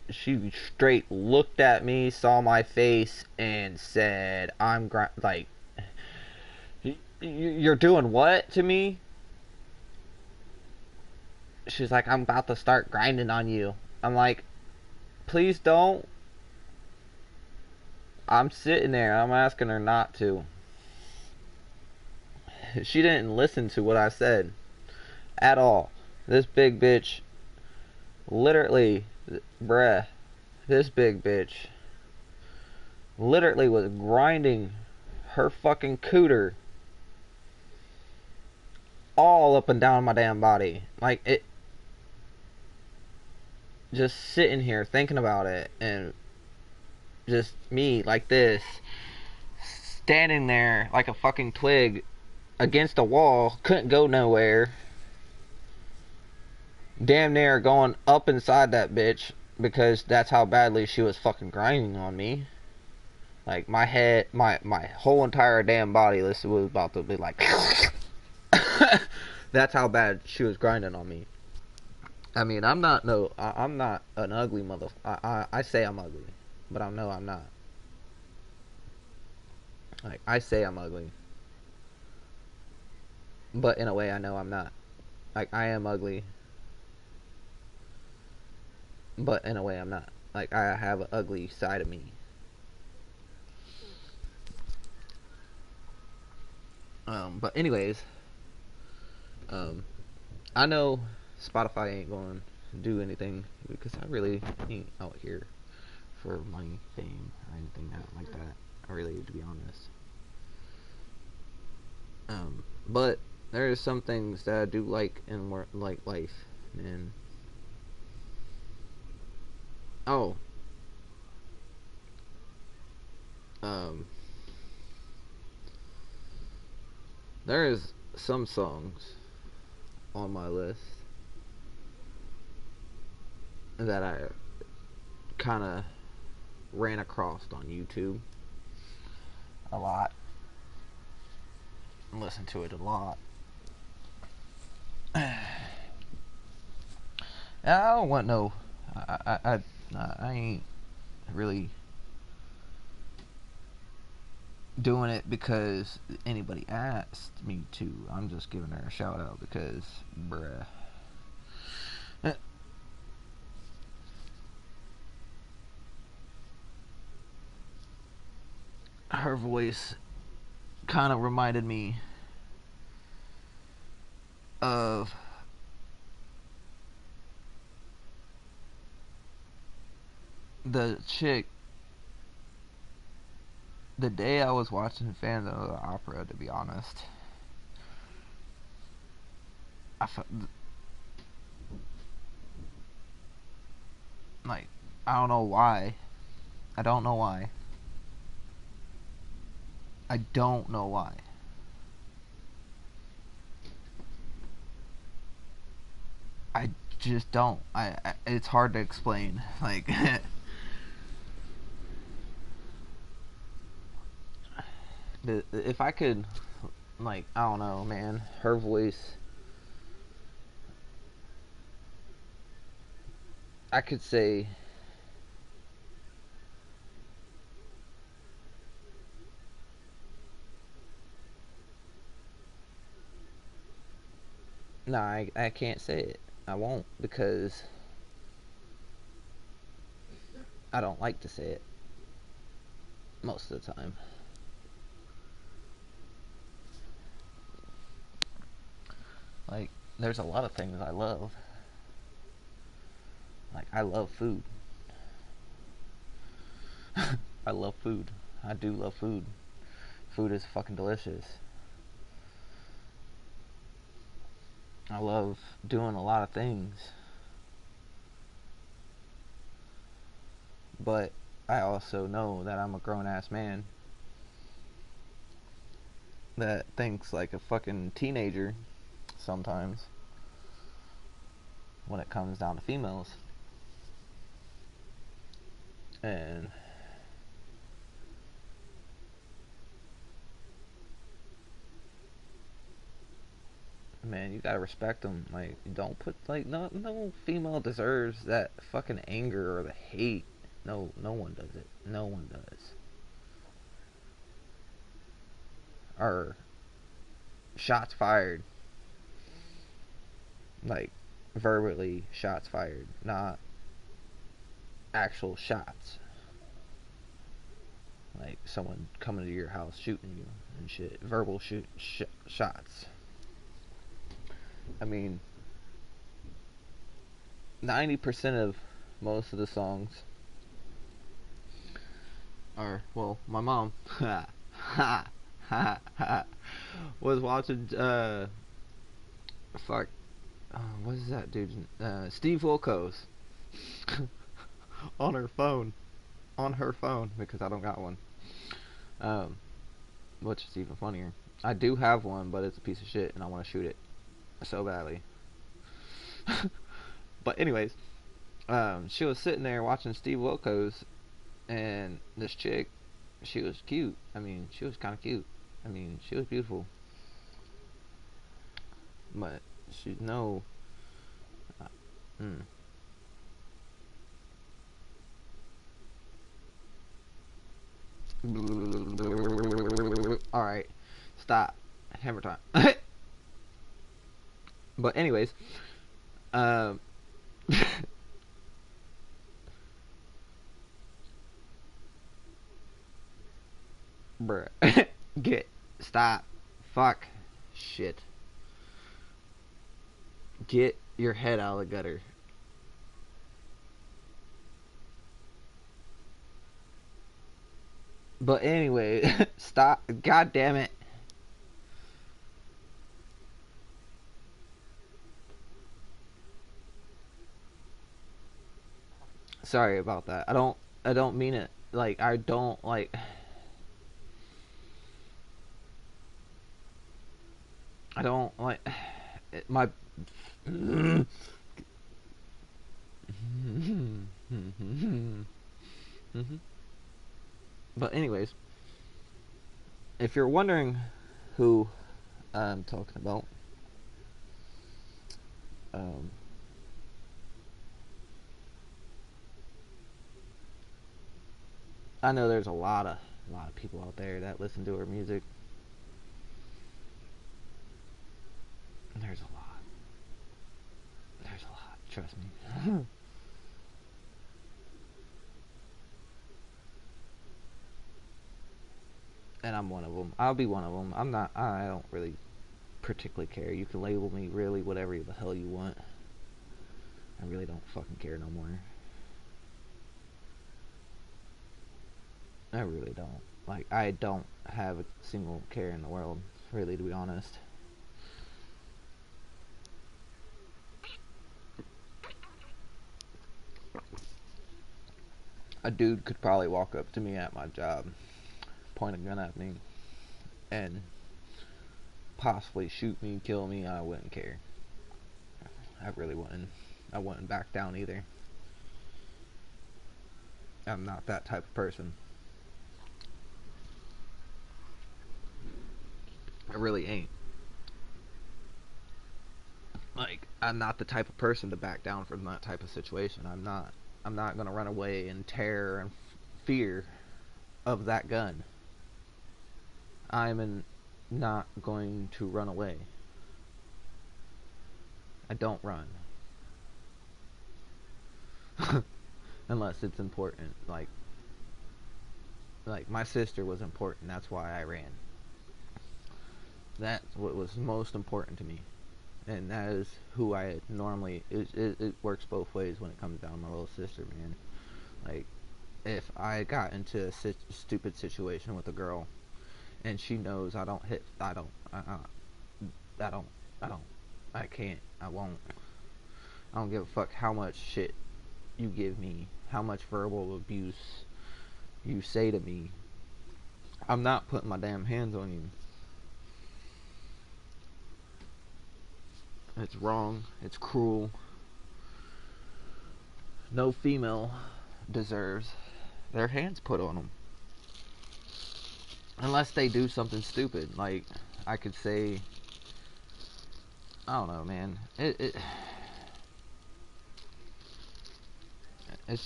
she straight looked at me, saw my face, and said, like, you're doing what to me? She's like, I'm about to start grinding on you. I'm like, please don't. I'm sitting there, I'm asking her not to. She didn't listen to what I said at all. This big bitch, literally, bruh, this big bitch literally was grinding her fucking cooter all up and down my damn body. Like, it, just sitting here thinking about it, and just me like this, standing there like a fucking twig against a wall, couldn't go nowhere, damn near going up inside that bitch, because that's how badly she was fucking grinding on me. Like, my head, my whole entire damn body, this was about to be like that's how bad she was grinding on me. I mean, I'm not an ugly mother. I say I'm ugly, but I know I'm not. Like, I say I'm ugly, but in a way I know I'm not. Like, I am ugly, but in a way I'm not. Like, I have an ugly side of me. But anyways, I know Spotify ain't going to do anything, because I really ain't out here for money, fame, or anything like that. I really, to be honest. But there are some things that I do like in more like life, and oh, there is some songs on my list that I kind of ran across on YouTube a lot, listened to it a lot. I don't want no. I ain't really doing it because anybody asked me to. I'm just giving her a shout out because, bruh. her voice kind of reminded me of the chick the day I was watching Phantom of the Opera, to be honest. I felt like, I don't know why. I don't know why. I don't know why. I just don't. It's hard to explain. Like if I could, like, I don't know, man. Her voice, I could say, no, I can't say it. I won't, because I don't like to say it most of the time. Like, there's a lot of things I love. Like, I love food. I love food. I do love food. Food is fucking delicious. I love doing a lot of things. But I also know that I'm a grown ass man that thinks like a fucking teenager sometimes when it comes down to females. And man, you gotta respect them. Like, don't put, like, no female deserves that fucking anger or the hate. No one does it. No one does. Or shots fired. Like, verbally shots fired, not actual shots. Like someone coming to your house shooting you and shit. Verbal shots. I mean, 90% of most of the songs are, well, my mom was watching fuck what is that dude, Steve Wilkos on her phone, because I don't got one, um which is even funnier. I do have one, but it's a piece of shit and I want to shoot it so badly. But anyways, she was sitting there watching Steve Wilkos, and this chick, she was cute. I mean, she was kind of cute. I mean, she was beautiful, but she no. Uh, mm. All right, stop. Hammer time. But anyways, um, bruh, get stop, fuck, shit, get your head out of the gutter. But anyway, stop. God damn it. Sorry about that. I don't mean it. Like, I don't like. I don't like my. But anyways, if you're wondering who I'm talking about, um, I know there's a lot of people out there that listen to her music. There's a lot. There's a lot. Trust me. and I'm one of them. I'll be one of them. I'm not. I don't really particularly care. You can label me really whatever the hell you want. I really don't fucking care no more. I really don't. Like, I don't have a single care in the world, really, to be honest. A dude could probably walk up to me at my job, point a gun at me, and possibly shoot me, kill me, I wouldn't care. I really wouldn't. I wouldn't back down either. I'm not that type of person. I really ain't. Like, I'm not the type of person to back down from that type of situation. I'm not. I'm not gonna run away in terror and fear of that gun. Not going to run away. I don't run. Unless it's important. Like my sister was important, that's why I ran. That's what was most important to me. And that is who I normally it works both ways when it comes down to my little sister, man. Like, if I got into a stupid situation with a girl and she knows I don't hit, I don't, I don't, I don't, I can't, I won't. I don't give a fuck how much shit you give me, how much verbal abuse you say to me. I'm not putting my damn hands on you. It's wrong. It's cruel. No female deserves their hands put on them. Unless they do something stupid. Like, I could say, I don't know, man. It's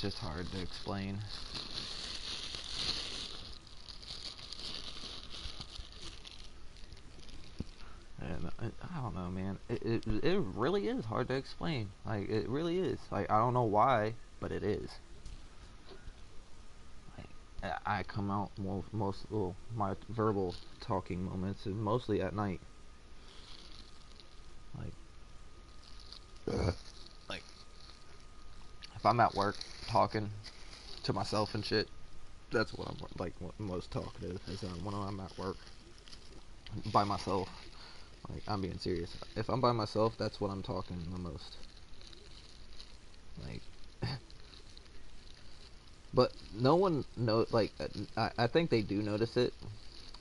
just hard to explain. And I don't know, man. It really is hard to explain. Like, it really is. Like, I don't know why, but it is. Like, I come out my verbal talking moments is mostly at night. Like if I'm at work talking to myself and shit, that's what I'm like. What I'm most talkative is when I'm at work by myself. Like, I'm being serious. If I'm by myself, that's what I'm talking the most. Like, but no one knows. Like, I think they do notice it.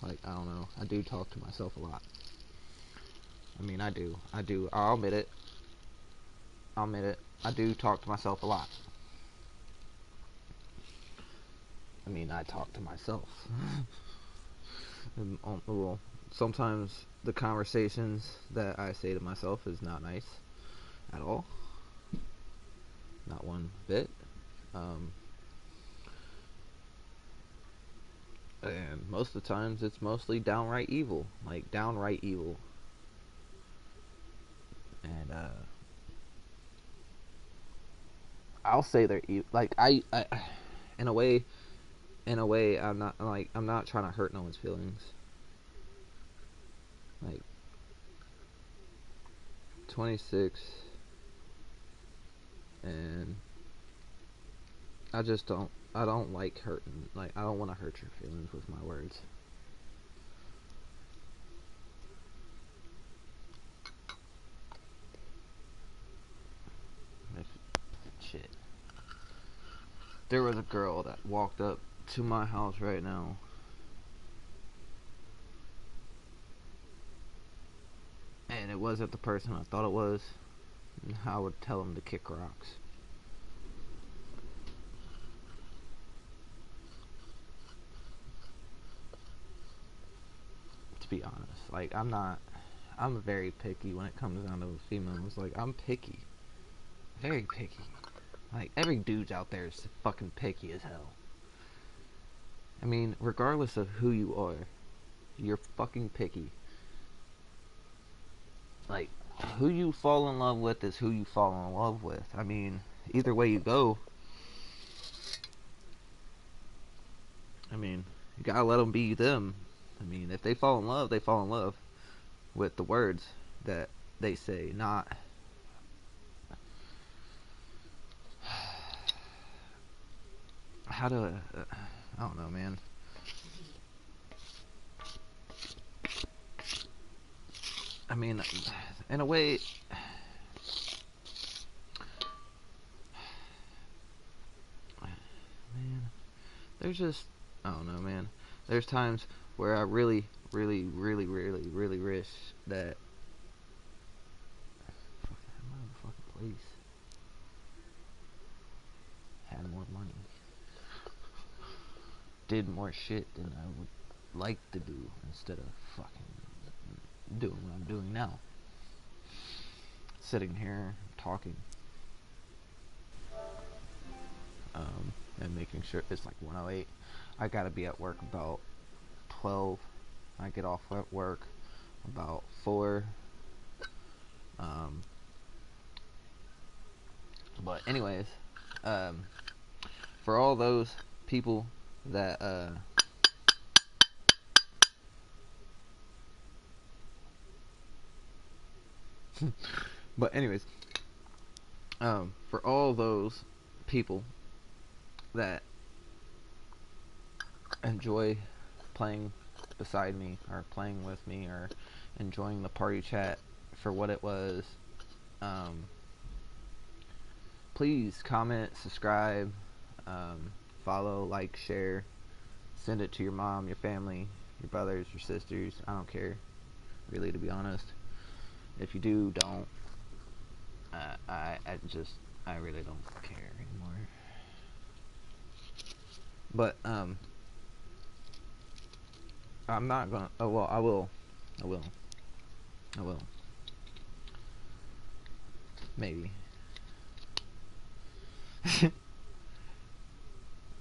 Like, I don't know. I do talk to myself a lot. I mean, I do. I'll admit it. I do talk to myself a lot. I mean, I talk to myself. And, well, sometimes the conversations that I say to myself is not nice at all. Not one bit. And most of the times it's mostly downright evil. Like, downright evil. And, I'll say they're evil. Like, I in a way, I'm not trying to hurt no one's feelings. Like, 26, and I don't like hurting. Like, I don't want to hurt your feelings with my words. Shit. There was a girl that walked up to my house right now. And it wasn't the person I thought it was. I would tell him to kick rocks. To be honest. Like, I'm very picky when it comes down to females. Like, I'm picky. Very picky. Like, every dude's out there is fucking picky as hell. I mean, regardless of who you are, you're fucking picky. Like, who you fall in love with is who you fall in love with. I mean, either way you go, I mean, you gotta let them be them. I mean, if they fall in love, they fall in love with the words that they say, not how to. I don't know, man. I mean, in a way, man, there's just, I don't know, man. There's times where I really, really, really, really, really wish that. I'm out of the fucking place. Had more money. Did more shit than I would like to do instead of fucking doing what I'm doing now. Sitting here talking. And making sure it's like 1:08. I gotta be at work about 12. I get off at work about 4. But anyways, for all those people that but anyways, for all those people that enjoy playing beside me or playing with me or enjoying the party chat for what it was, please comment, subscribe, follow, like, share, send it to your mom, your family, your brothers, your sisters. I don't care, really, to be honest. If you do, don't. I really don't care anymore. But I'm not gonna. Oh well, I will. Maybe.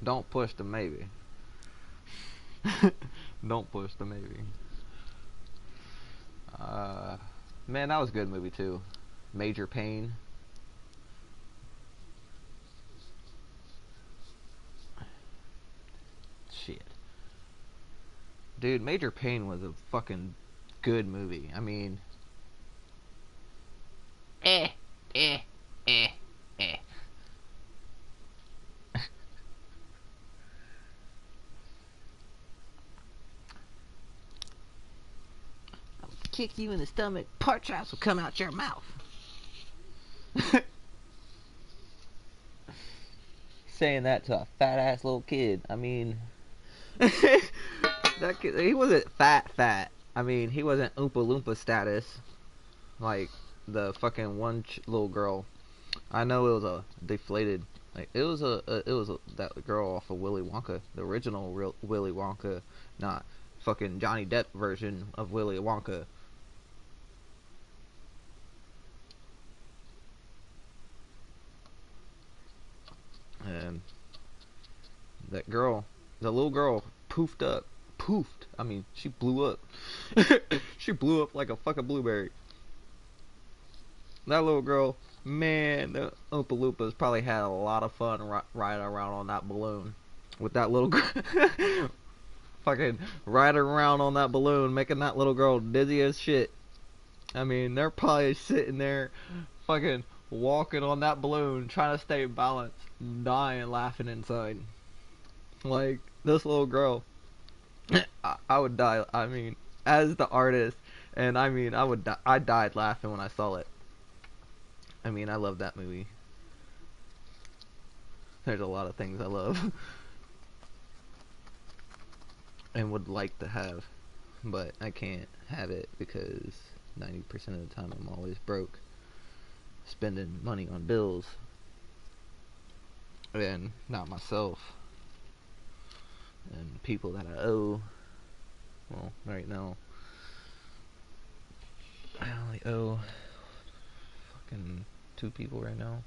Don't push the maybe. Don't push the maybe. Man, that was a good movie too. Major Pain. Shit. Dude, Major Pain was a fucking good movie. I mean, eh, eh, eh, eh. I'll kick you in the stomach. Pork chops will come out your mouth. Saying that to a fat ass little kid. I mean, that kid, he wasn't fat. I mean, he wasn't Oompa Loompa status like the fucking one little girl. I know it was a deflated, like it was that girl off of Willy Wonka, the original real Willy Wonka, not fucking Johnny Depp version of Willy Wonka. And that girl, the little girl, poofed. I mean, she blew up. She blew up like a fucking blueberry. That little girl, man, the Oompa Loompas probably had a lot of fun riding around on that balloon with that little girl. Fucking riding around on that balloon, making that little girl dizzy as shit. I mean, they're probably sitting there, fucking walking on that balloon, trying to stay balanced, dying laughing inside. Like, this little girl, I would die. I mean, as the artist, and I mean, I died laughing when I saw it. I mean, I love that movie. There's a lot of things I love and would like to have, but I can't have it because 90% of the time I'm always broke, spending money on bills, and not myself, and people that I owe. Well, right now, I only owe fucking 2 people right now.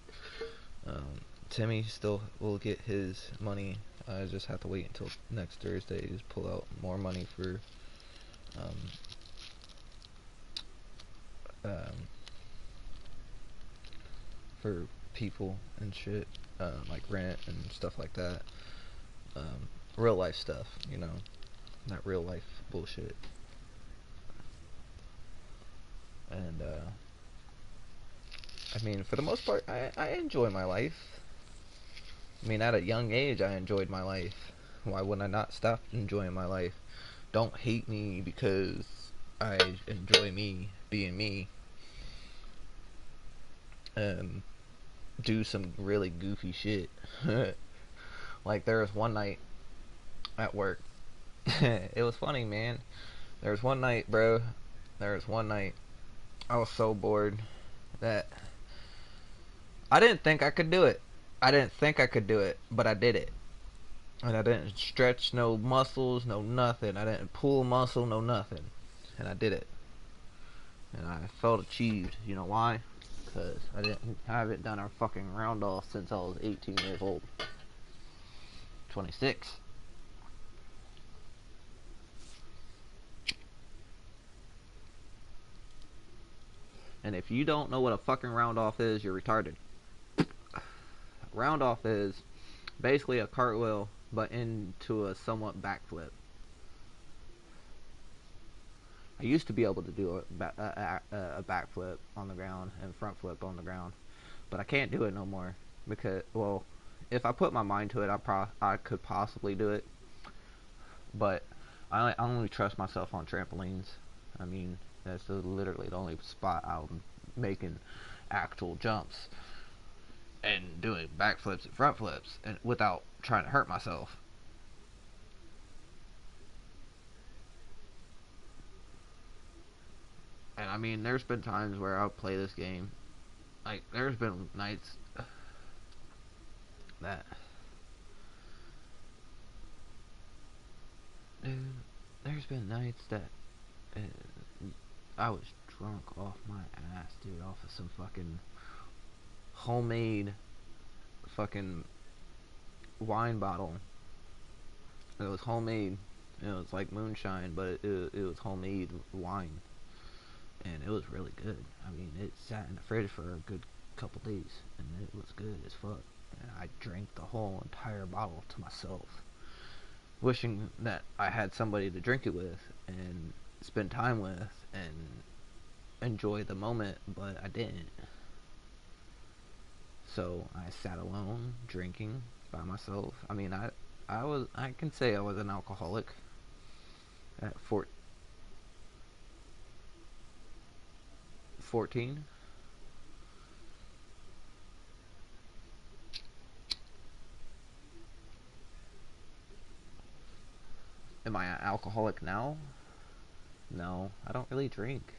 Timmy still will get his money. I just have to wait until next Thursday to pull out more money for people and shit, like rent and stuff like that. Real life stuff, you know, not real life bullshit. And I mean, for the most part, I enjoy my life. I mean, at a young age, I enjoyed my life. Why would I not stop enjoying my life? Don't hate me because I enjoy me being me. And do some really goofy shit. Like, there was one night at work. It was funny, man. There was one night, bro. There was one night I was so bored that I didn't think I could do it. I didn't think I could do it, but I did it. And I didn't stretch no muscles, no nothing. I didn't pull muscle, no nothing. And I did it. And I felt achieved. You know why? Because I haven't done a fucking round off since I was 18 years old. 26. And if you don't know what a fucking round off is, you're retarded. Round off is basically a cartwheel, but into a somewhat backflip. I used to be able to do a backflip on the ground and front flip on the ground, but I can't do it no more because, well, if I put my mind to it, I could possibly do it, but I only trust myself on trampolines. I mean, that's literally the only spot I'm making actual jumps and doing backflips and front flips and without trying to hurt myself. And I mean, there's been times where I'll play this game. Like, there's been nights that, dude, there's been nights that uh, I was drunk off my ass, dude, off of some fucking homemade fucking wine bottle. It was homemade. It was like moonshine, but it was homemade wine, and it was really good. I mean, it sat in the fridge for a good couple days, and it was good as fuck. And I drank the whole entire bottle to myself, wishing that I had somebody to drink it with and spend time with and enjoy the moment, but I didn't. So I sat alone drinking by myself. I mean, I can say I was an alcoholic at 14. Am I an alcoholic now? No, I don't really drink.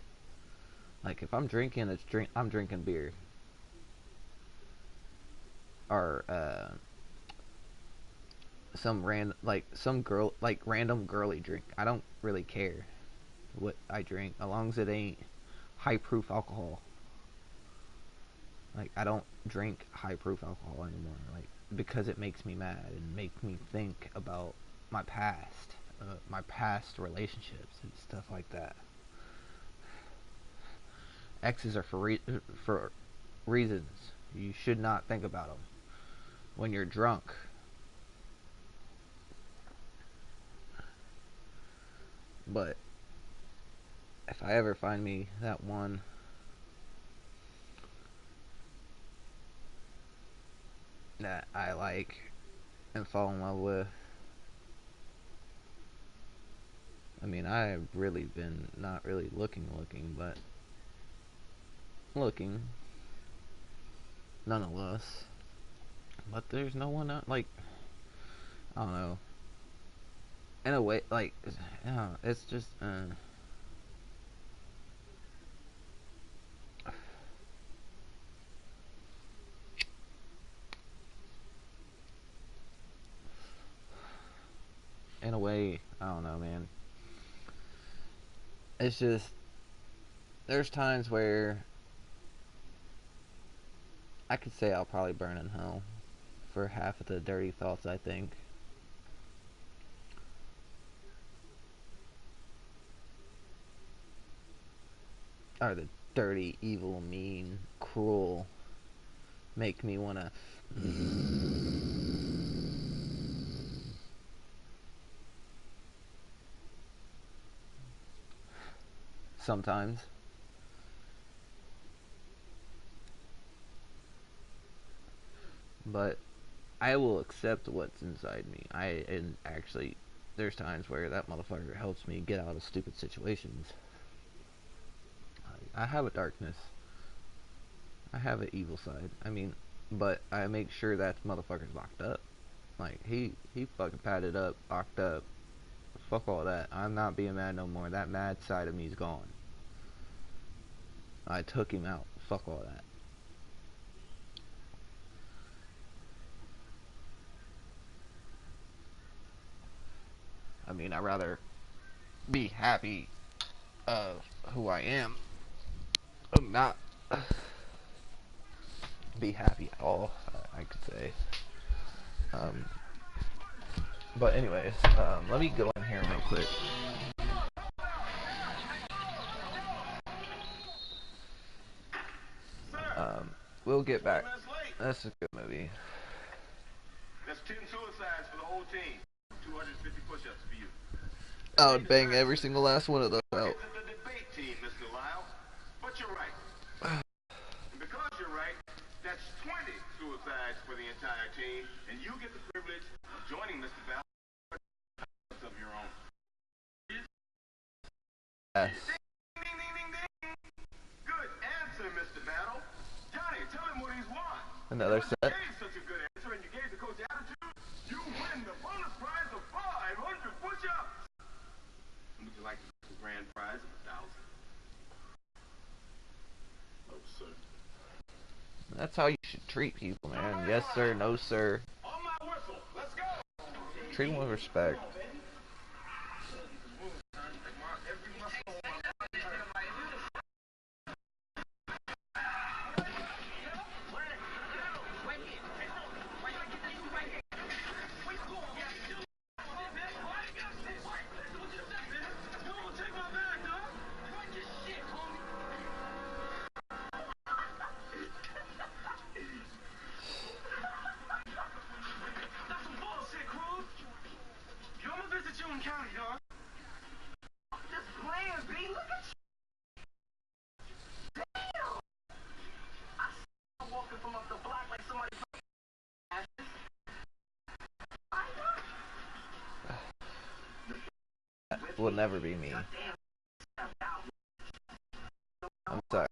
Like, if I'm drinking, I'm drinking beer or some random girly drink. I don't really care what I drink, as long as it ain't high proof alcohol. Like, I don't drink high proof alcohol anymore, like, because it makes me mad and makes me think about my past relationships and stuff like that. Exes are for reasons. You should not think about them when you're drunk. But if I ever find me that one that I like and fall in love with, I mean, I've really been not really looking, but looking nonetheless. But there's no one out, like, I don't know. In a way, like, it's just, in a way, I don't know, man. It's just, there's times where I could say I'll probably burn in hell for half of the dirty thoughts I think. Or the dirty, evil, mean, cruel, make me wanna. sometimes. But I will accept what's inside me. And actually, there's times where that motherfucker helps me get out of stupid situations. I have a darkness. I have an evil side. I mean, but I make sure that motherfucker's locked up. Like, he fucking padded up, locked up. Fuck all that. I'm not being mad no more. That mad side of me is gone. I took him out. Fuck all that. I mean, I'd rather be happy of who I am. Not be happy at all, I could say. Um, but anyways, let me go in here real quick. We'll get back. That's a good movie. That's 10 suicides for the whole team. 250 push-ups for you. I would bang every single last one of those out. It's the debate team, Mr. Lyle. But you're right. And because you're right, that's 20 suicides for the entire team, and you get the privilege of joining Mr. Bell of your own. Yes. Ding, ding, ding, ding. Good answer, Mr. Battle. Johnny, tell him what he's won. Another set. You gave such a good answer, and you gave the coach attitude. You win the bonus prize of 500 push-ups. Would you like the grand prize of 1,000? No, sir. That's how you should treat people, man. Yes, sir. No, sir. On my whistle. Let's go. Treat them with respect. Will never be me. I'm sorry.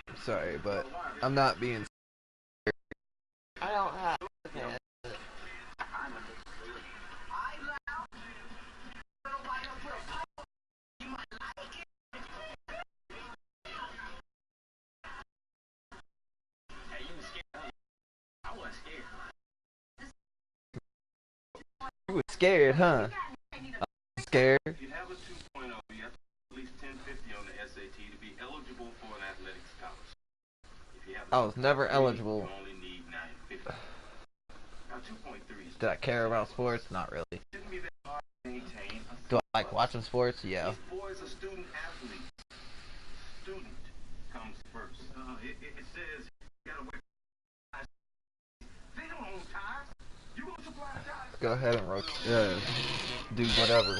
I'm sorry, but I'm not being. I don't have. You were scared, huh? I'm scared. If you have a 2.0, you have to at least 1050 on the SAT to be eligible for an athletic scholarship. If you have I was never eligible. You only need 950. Now 2.3 is Did I care about sports? Not really. shouldn't be that hard to maintain. Do I like watching sports? Yeah. These boys are student athletes. Student comes first. It says you gotta wear ties. They don't own ties. You gonna supply ties? Go ahead and do whatever.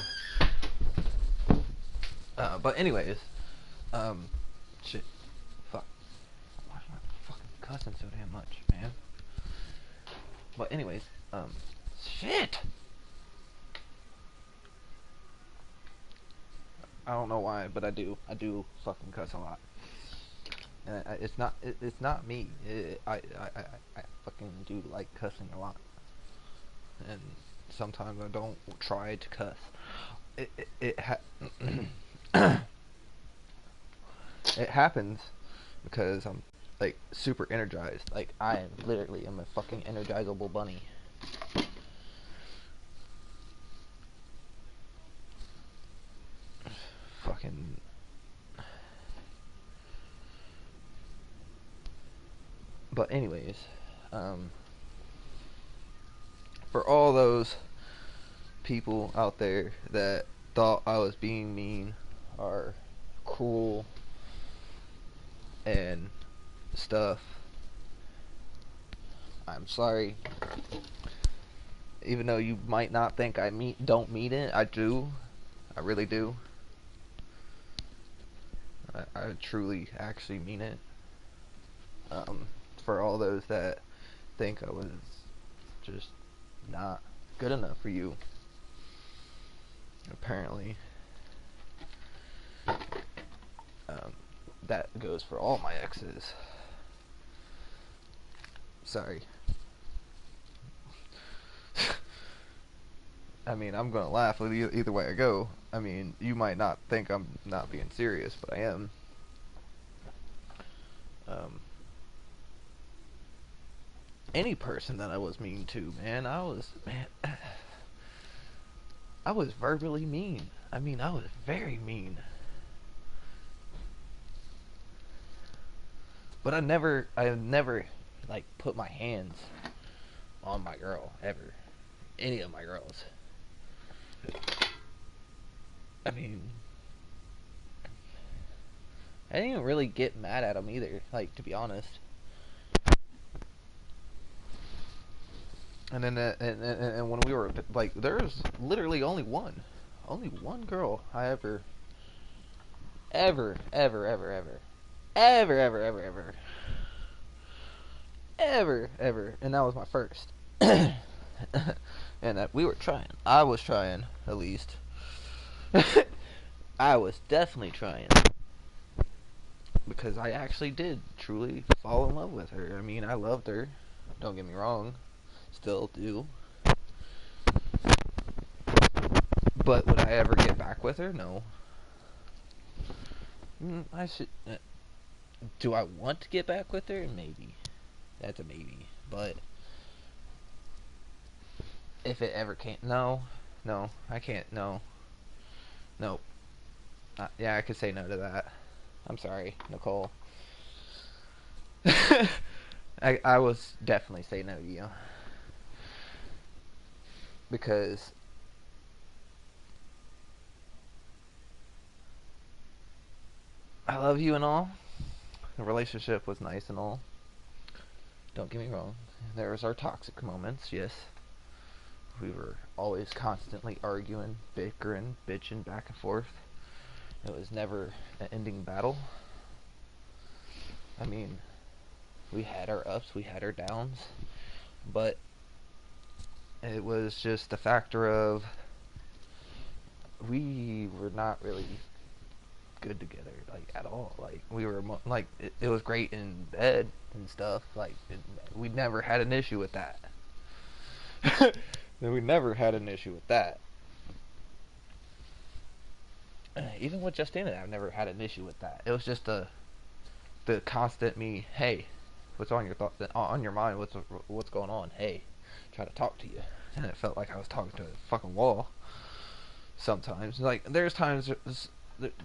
But anyways, shit, fuck. Why am I fucking cussing so damn much, man? But anyways, shit. I don't know why, but I do fucking cuss a lot. And it's not me. I fucking do like cussing a lot. And sometimes I don't try to cuss. It happens because I'm like super energized. Like I literally am a fucking energizable bunny. Fucking. But anyways, for all those people out there that thought I was being mean or cruel and stuff. I'm sorry. Even though you might not think I don't mean it, I do. I really do. I truly actually mean it. For all those that think I was just not good enough for you, apparently that goes for all my exes. Sorry. I mean, I'm gonna laugh either way I go. I mean, you might not think I'm not being serious, but I am. Any person that I was mean to, man, I was verbally mean. I mean, I was very mean. But I never like put my hands on my girl ever. Any of my girls. I mean, I didn't even really get mad at them either, like, to be honest. And then, and when we were, like, there's literally only one girl I ever, and that was my first. And we were trying. I was trying, at least. I was definitely trying. Because I actually did truly fall in love with her. I mean, I loved her. Don't get me wrong. Still do. But would I ever get back with her? No. I should. Do I want to get back with her? Maybe. That's a maybe. But if it ever can't, no, I can't. No. Yeah, I could say no to that. I'm sorry, Nicole. I was definitely say no to you. Because I love you and all. The relationship was nice and all. Don't get me wrong. There was our toxic moments, yes. We were always constantly arguing, bickering, bitching back and forth. It was never an ending battle. I mean, we had our ups, we had our downs, but it was just a factor of we were not really good together, like, at all. Like, we were like, it was great in bed and stuff. Like, we never had an issue with that. We never had an issue with that. Even with Justina, I've never had an issue with that. It was just the constant me, hey, what's on your on your mind? What's going on? Hey, try to talk to you, and it felt like I was talking to a fucking wall. Sometimes, like, there's times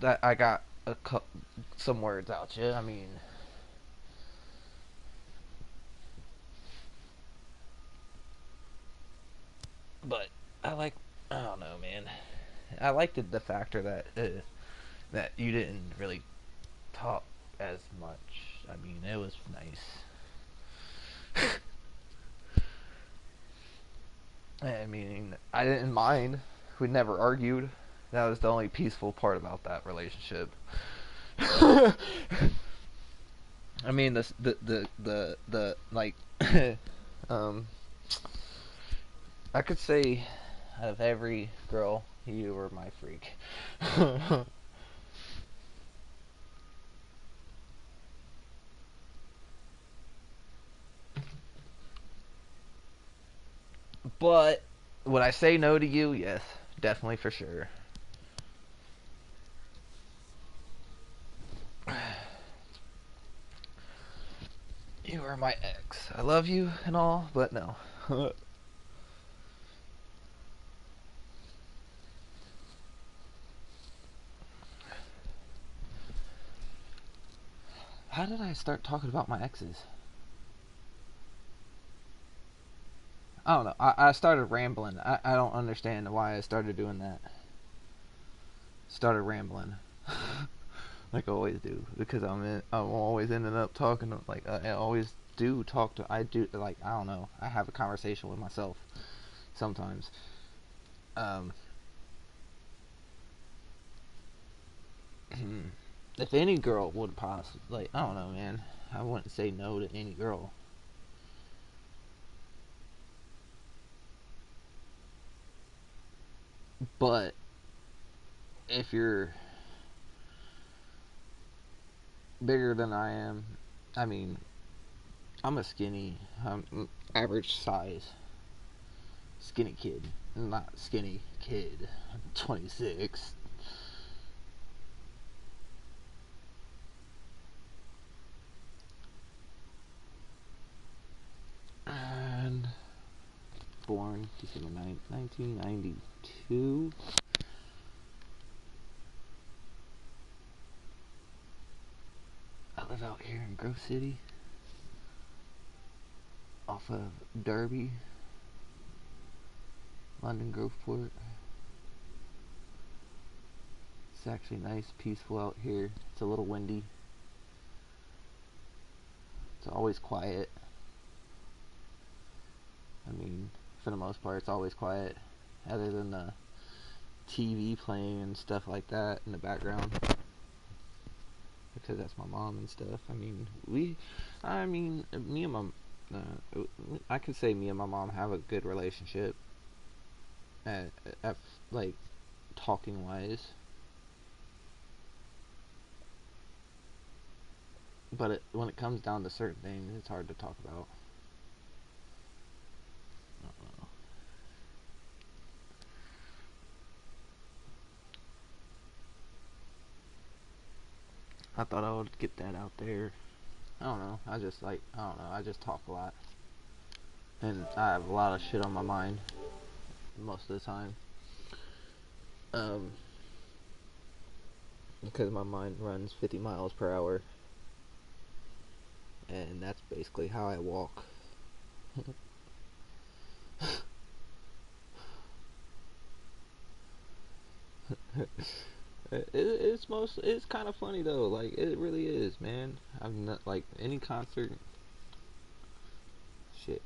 that I got some words out. Yeah, I mean, but I don't know, man. I liked the factor that you didn't really talk as much. I mean, it was nice. I mean, I didn't mind. We never argued. That was the only peaceful part about that relationship. I mean, the like, I could say, out of every girl, you were my freak. But would I say no to you? Yes, definitely, for sure. You are my ex. I love you and all, but no. How did I start talking about my exes? I don't know. I started rambling. I don't understand why I started doing that. Started rambling. like I always do, because I'm always ending up talking to, like I always do talk to I do like I don't know, I have a conversation with myself sometimes. Um, if any girl would possibly, like, I don't know, man, I wouldn't say no to any girl. But if you're bigger than I am, I mean, I'm average size, skinny kid. Not skinny kid. I'm 26. And born December 9th, 1992. I live out here in Grove City, off of Derby, London Groveport. It's actually nice, peaceful out here. It's a little windy. It's always quiet. I mean, for the most part, it's always quiet, other than the TV playing and stuff like that in the background, because that's my mom and stuff. Me and my, I could say me and my mom have a good relationship, at like talking wise, but when it comes down to certain things, it's hard to talk about. I don't know. I thought I would get that out there. I don't know. I don't know. I just talk a lot, and I have a lot of shit on my mind most of the time. Um, because my mind runs 50 miles per hour, and that's basically how I walk. It's kind of funny though. Like, it really is, man. I'm not like any concert. Shit,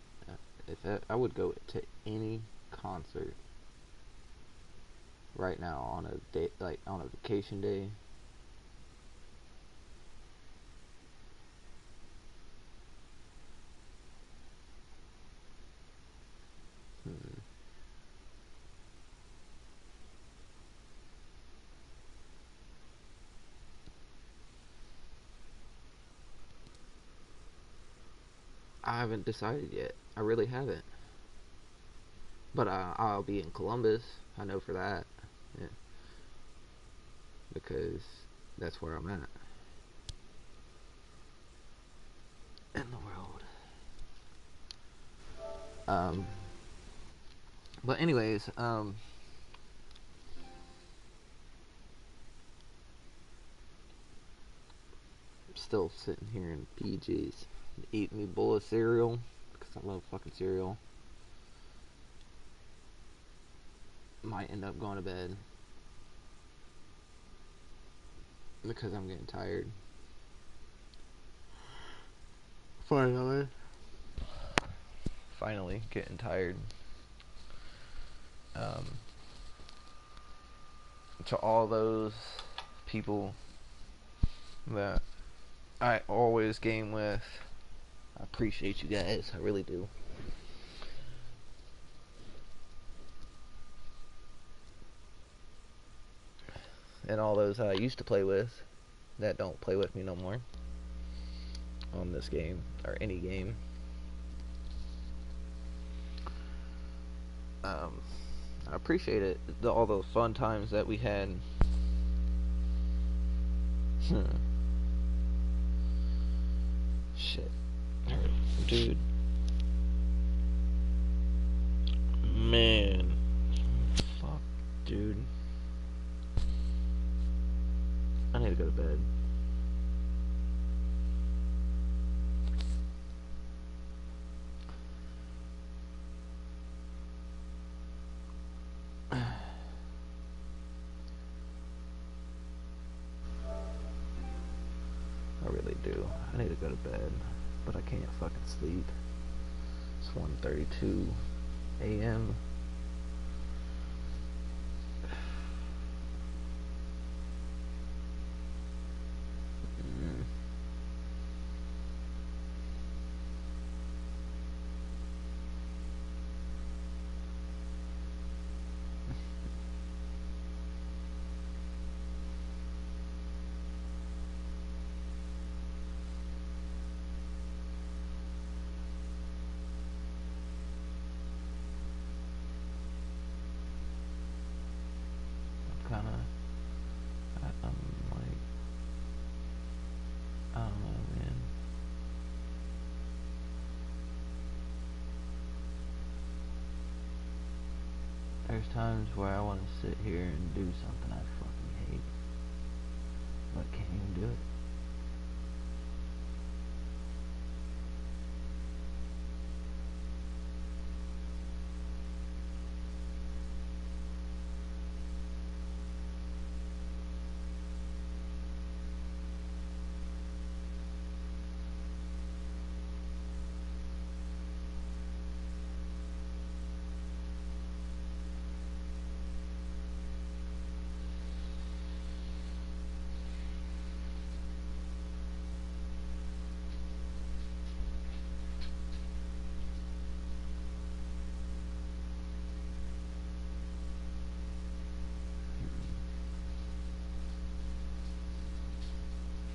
if I would go to any concert right now on a day, like on a vacation day. Hmm. I haven't decided yet. I really haven't. But I'll be in Columbus. I know for that. Yeah, because that's where I'm at in the world. Um, but anyways, I'm still sitting here in PJs, eating me bowl of cereal because I love fucking cereal. Might end up going to bed because I'm getting tired. Finally. Finally getting tired. Um, to all those people that I always game with, I appreciate you guys. I really do. And all those I used to play with that don't play with me no more on this game or any game. I appreciate it. All those fun times that we had. Shit. Dude. Man. Fuck, dude. I need to go to bed. I need to go to bed, but I can't fucking sleep. It's 1:32 a.m. Kind of, I'm like, I don't know, man. There's times where I want to sit here and do something I fucking hate, but can't even do it.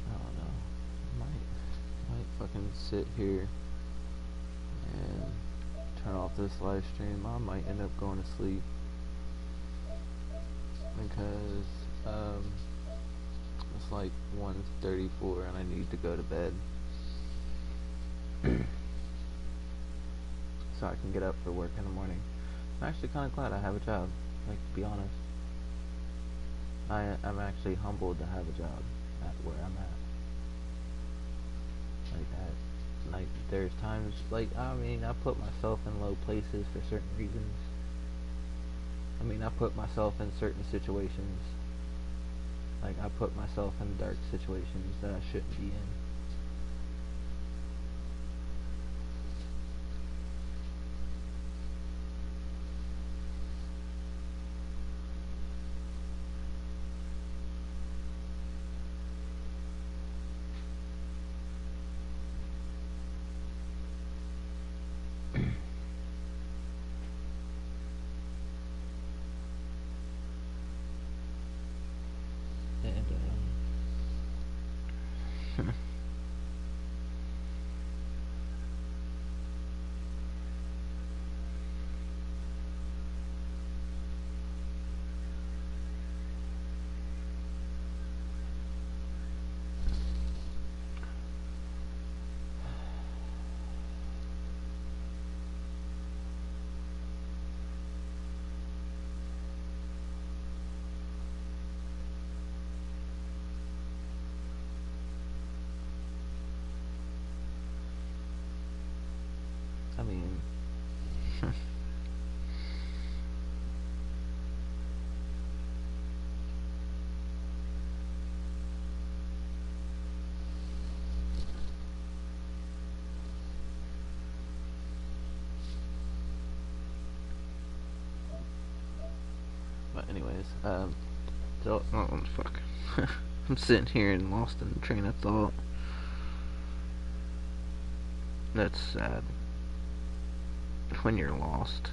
I don't know. Might fucking sit here and turn off this live stream. I might end up going to sleep because it's like 1:34 and I need to go to bed so I can get up for work in the morning. I'm actually kind of glad I have a job, like, to be honest. I'm actually humbled to have a job at where I'm at. Like that. Like, there's times, like, I mean, I put myself in low places for certain reasons. I mean, I put myself in certain situations. Like, I put myself in dark situations that I shouldn't be in. And, I mean, but anyways, so, oh, fuck. I'm sitting here and lost in a train of thought. That's sad. When you're lost.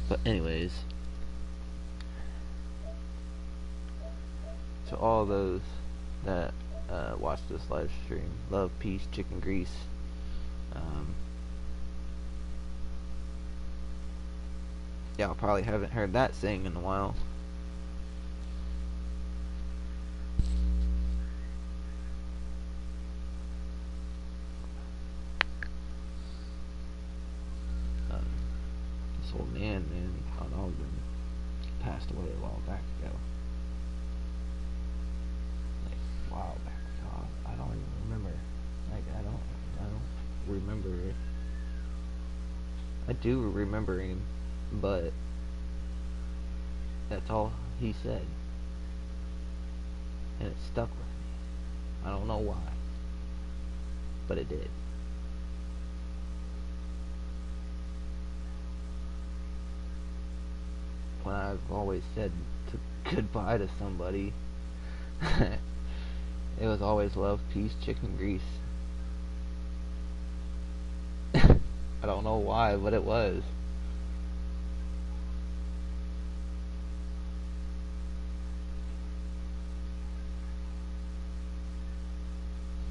But anyways, to all those that watch this live stream, love, peace, chicken grease. Y'all probably haven't heard that saying in a while. old man, my dog passed away a while back ago. Like, a while back ago. I don't even remember. Like, I don't remember. I do remember him, but that's all he said. And it stuck with me. I don't know why, but it did. When I've always said goodbye to somebody, it was always love, peace, chicken grease. I don't know why, but it was.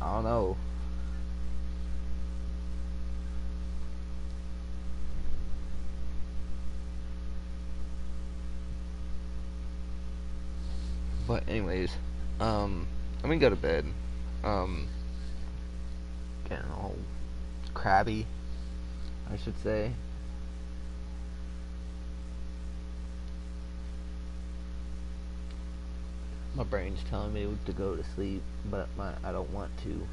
I don't know. But anyways, I'm gonna go to bed. Getting all crabby, I should say. My brain's telling me to go to sleep, but I don't want to.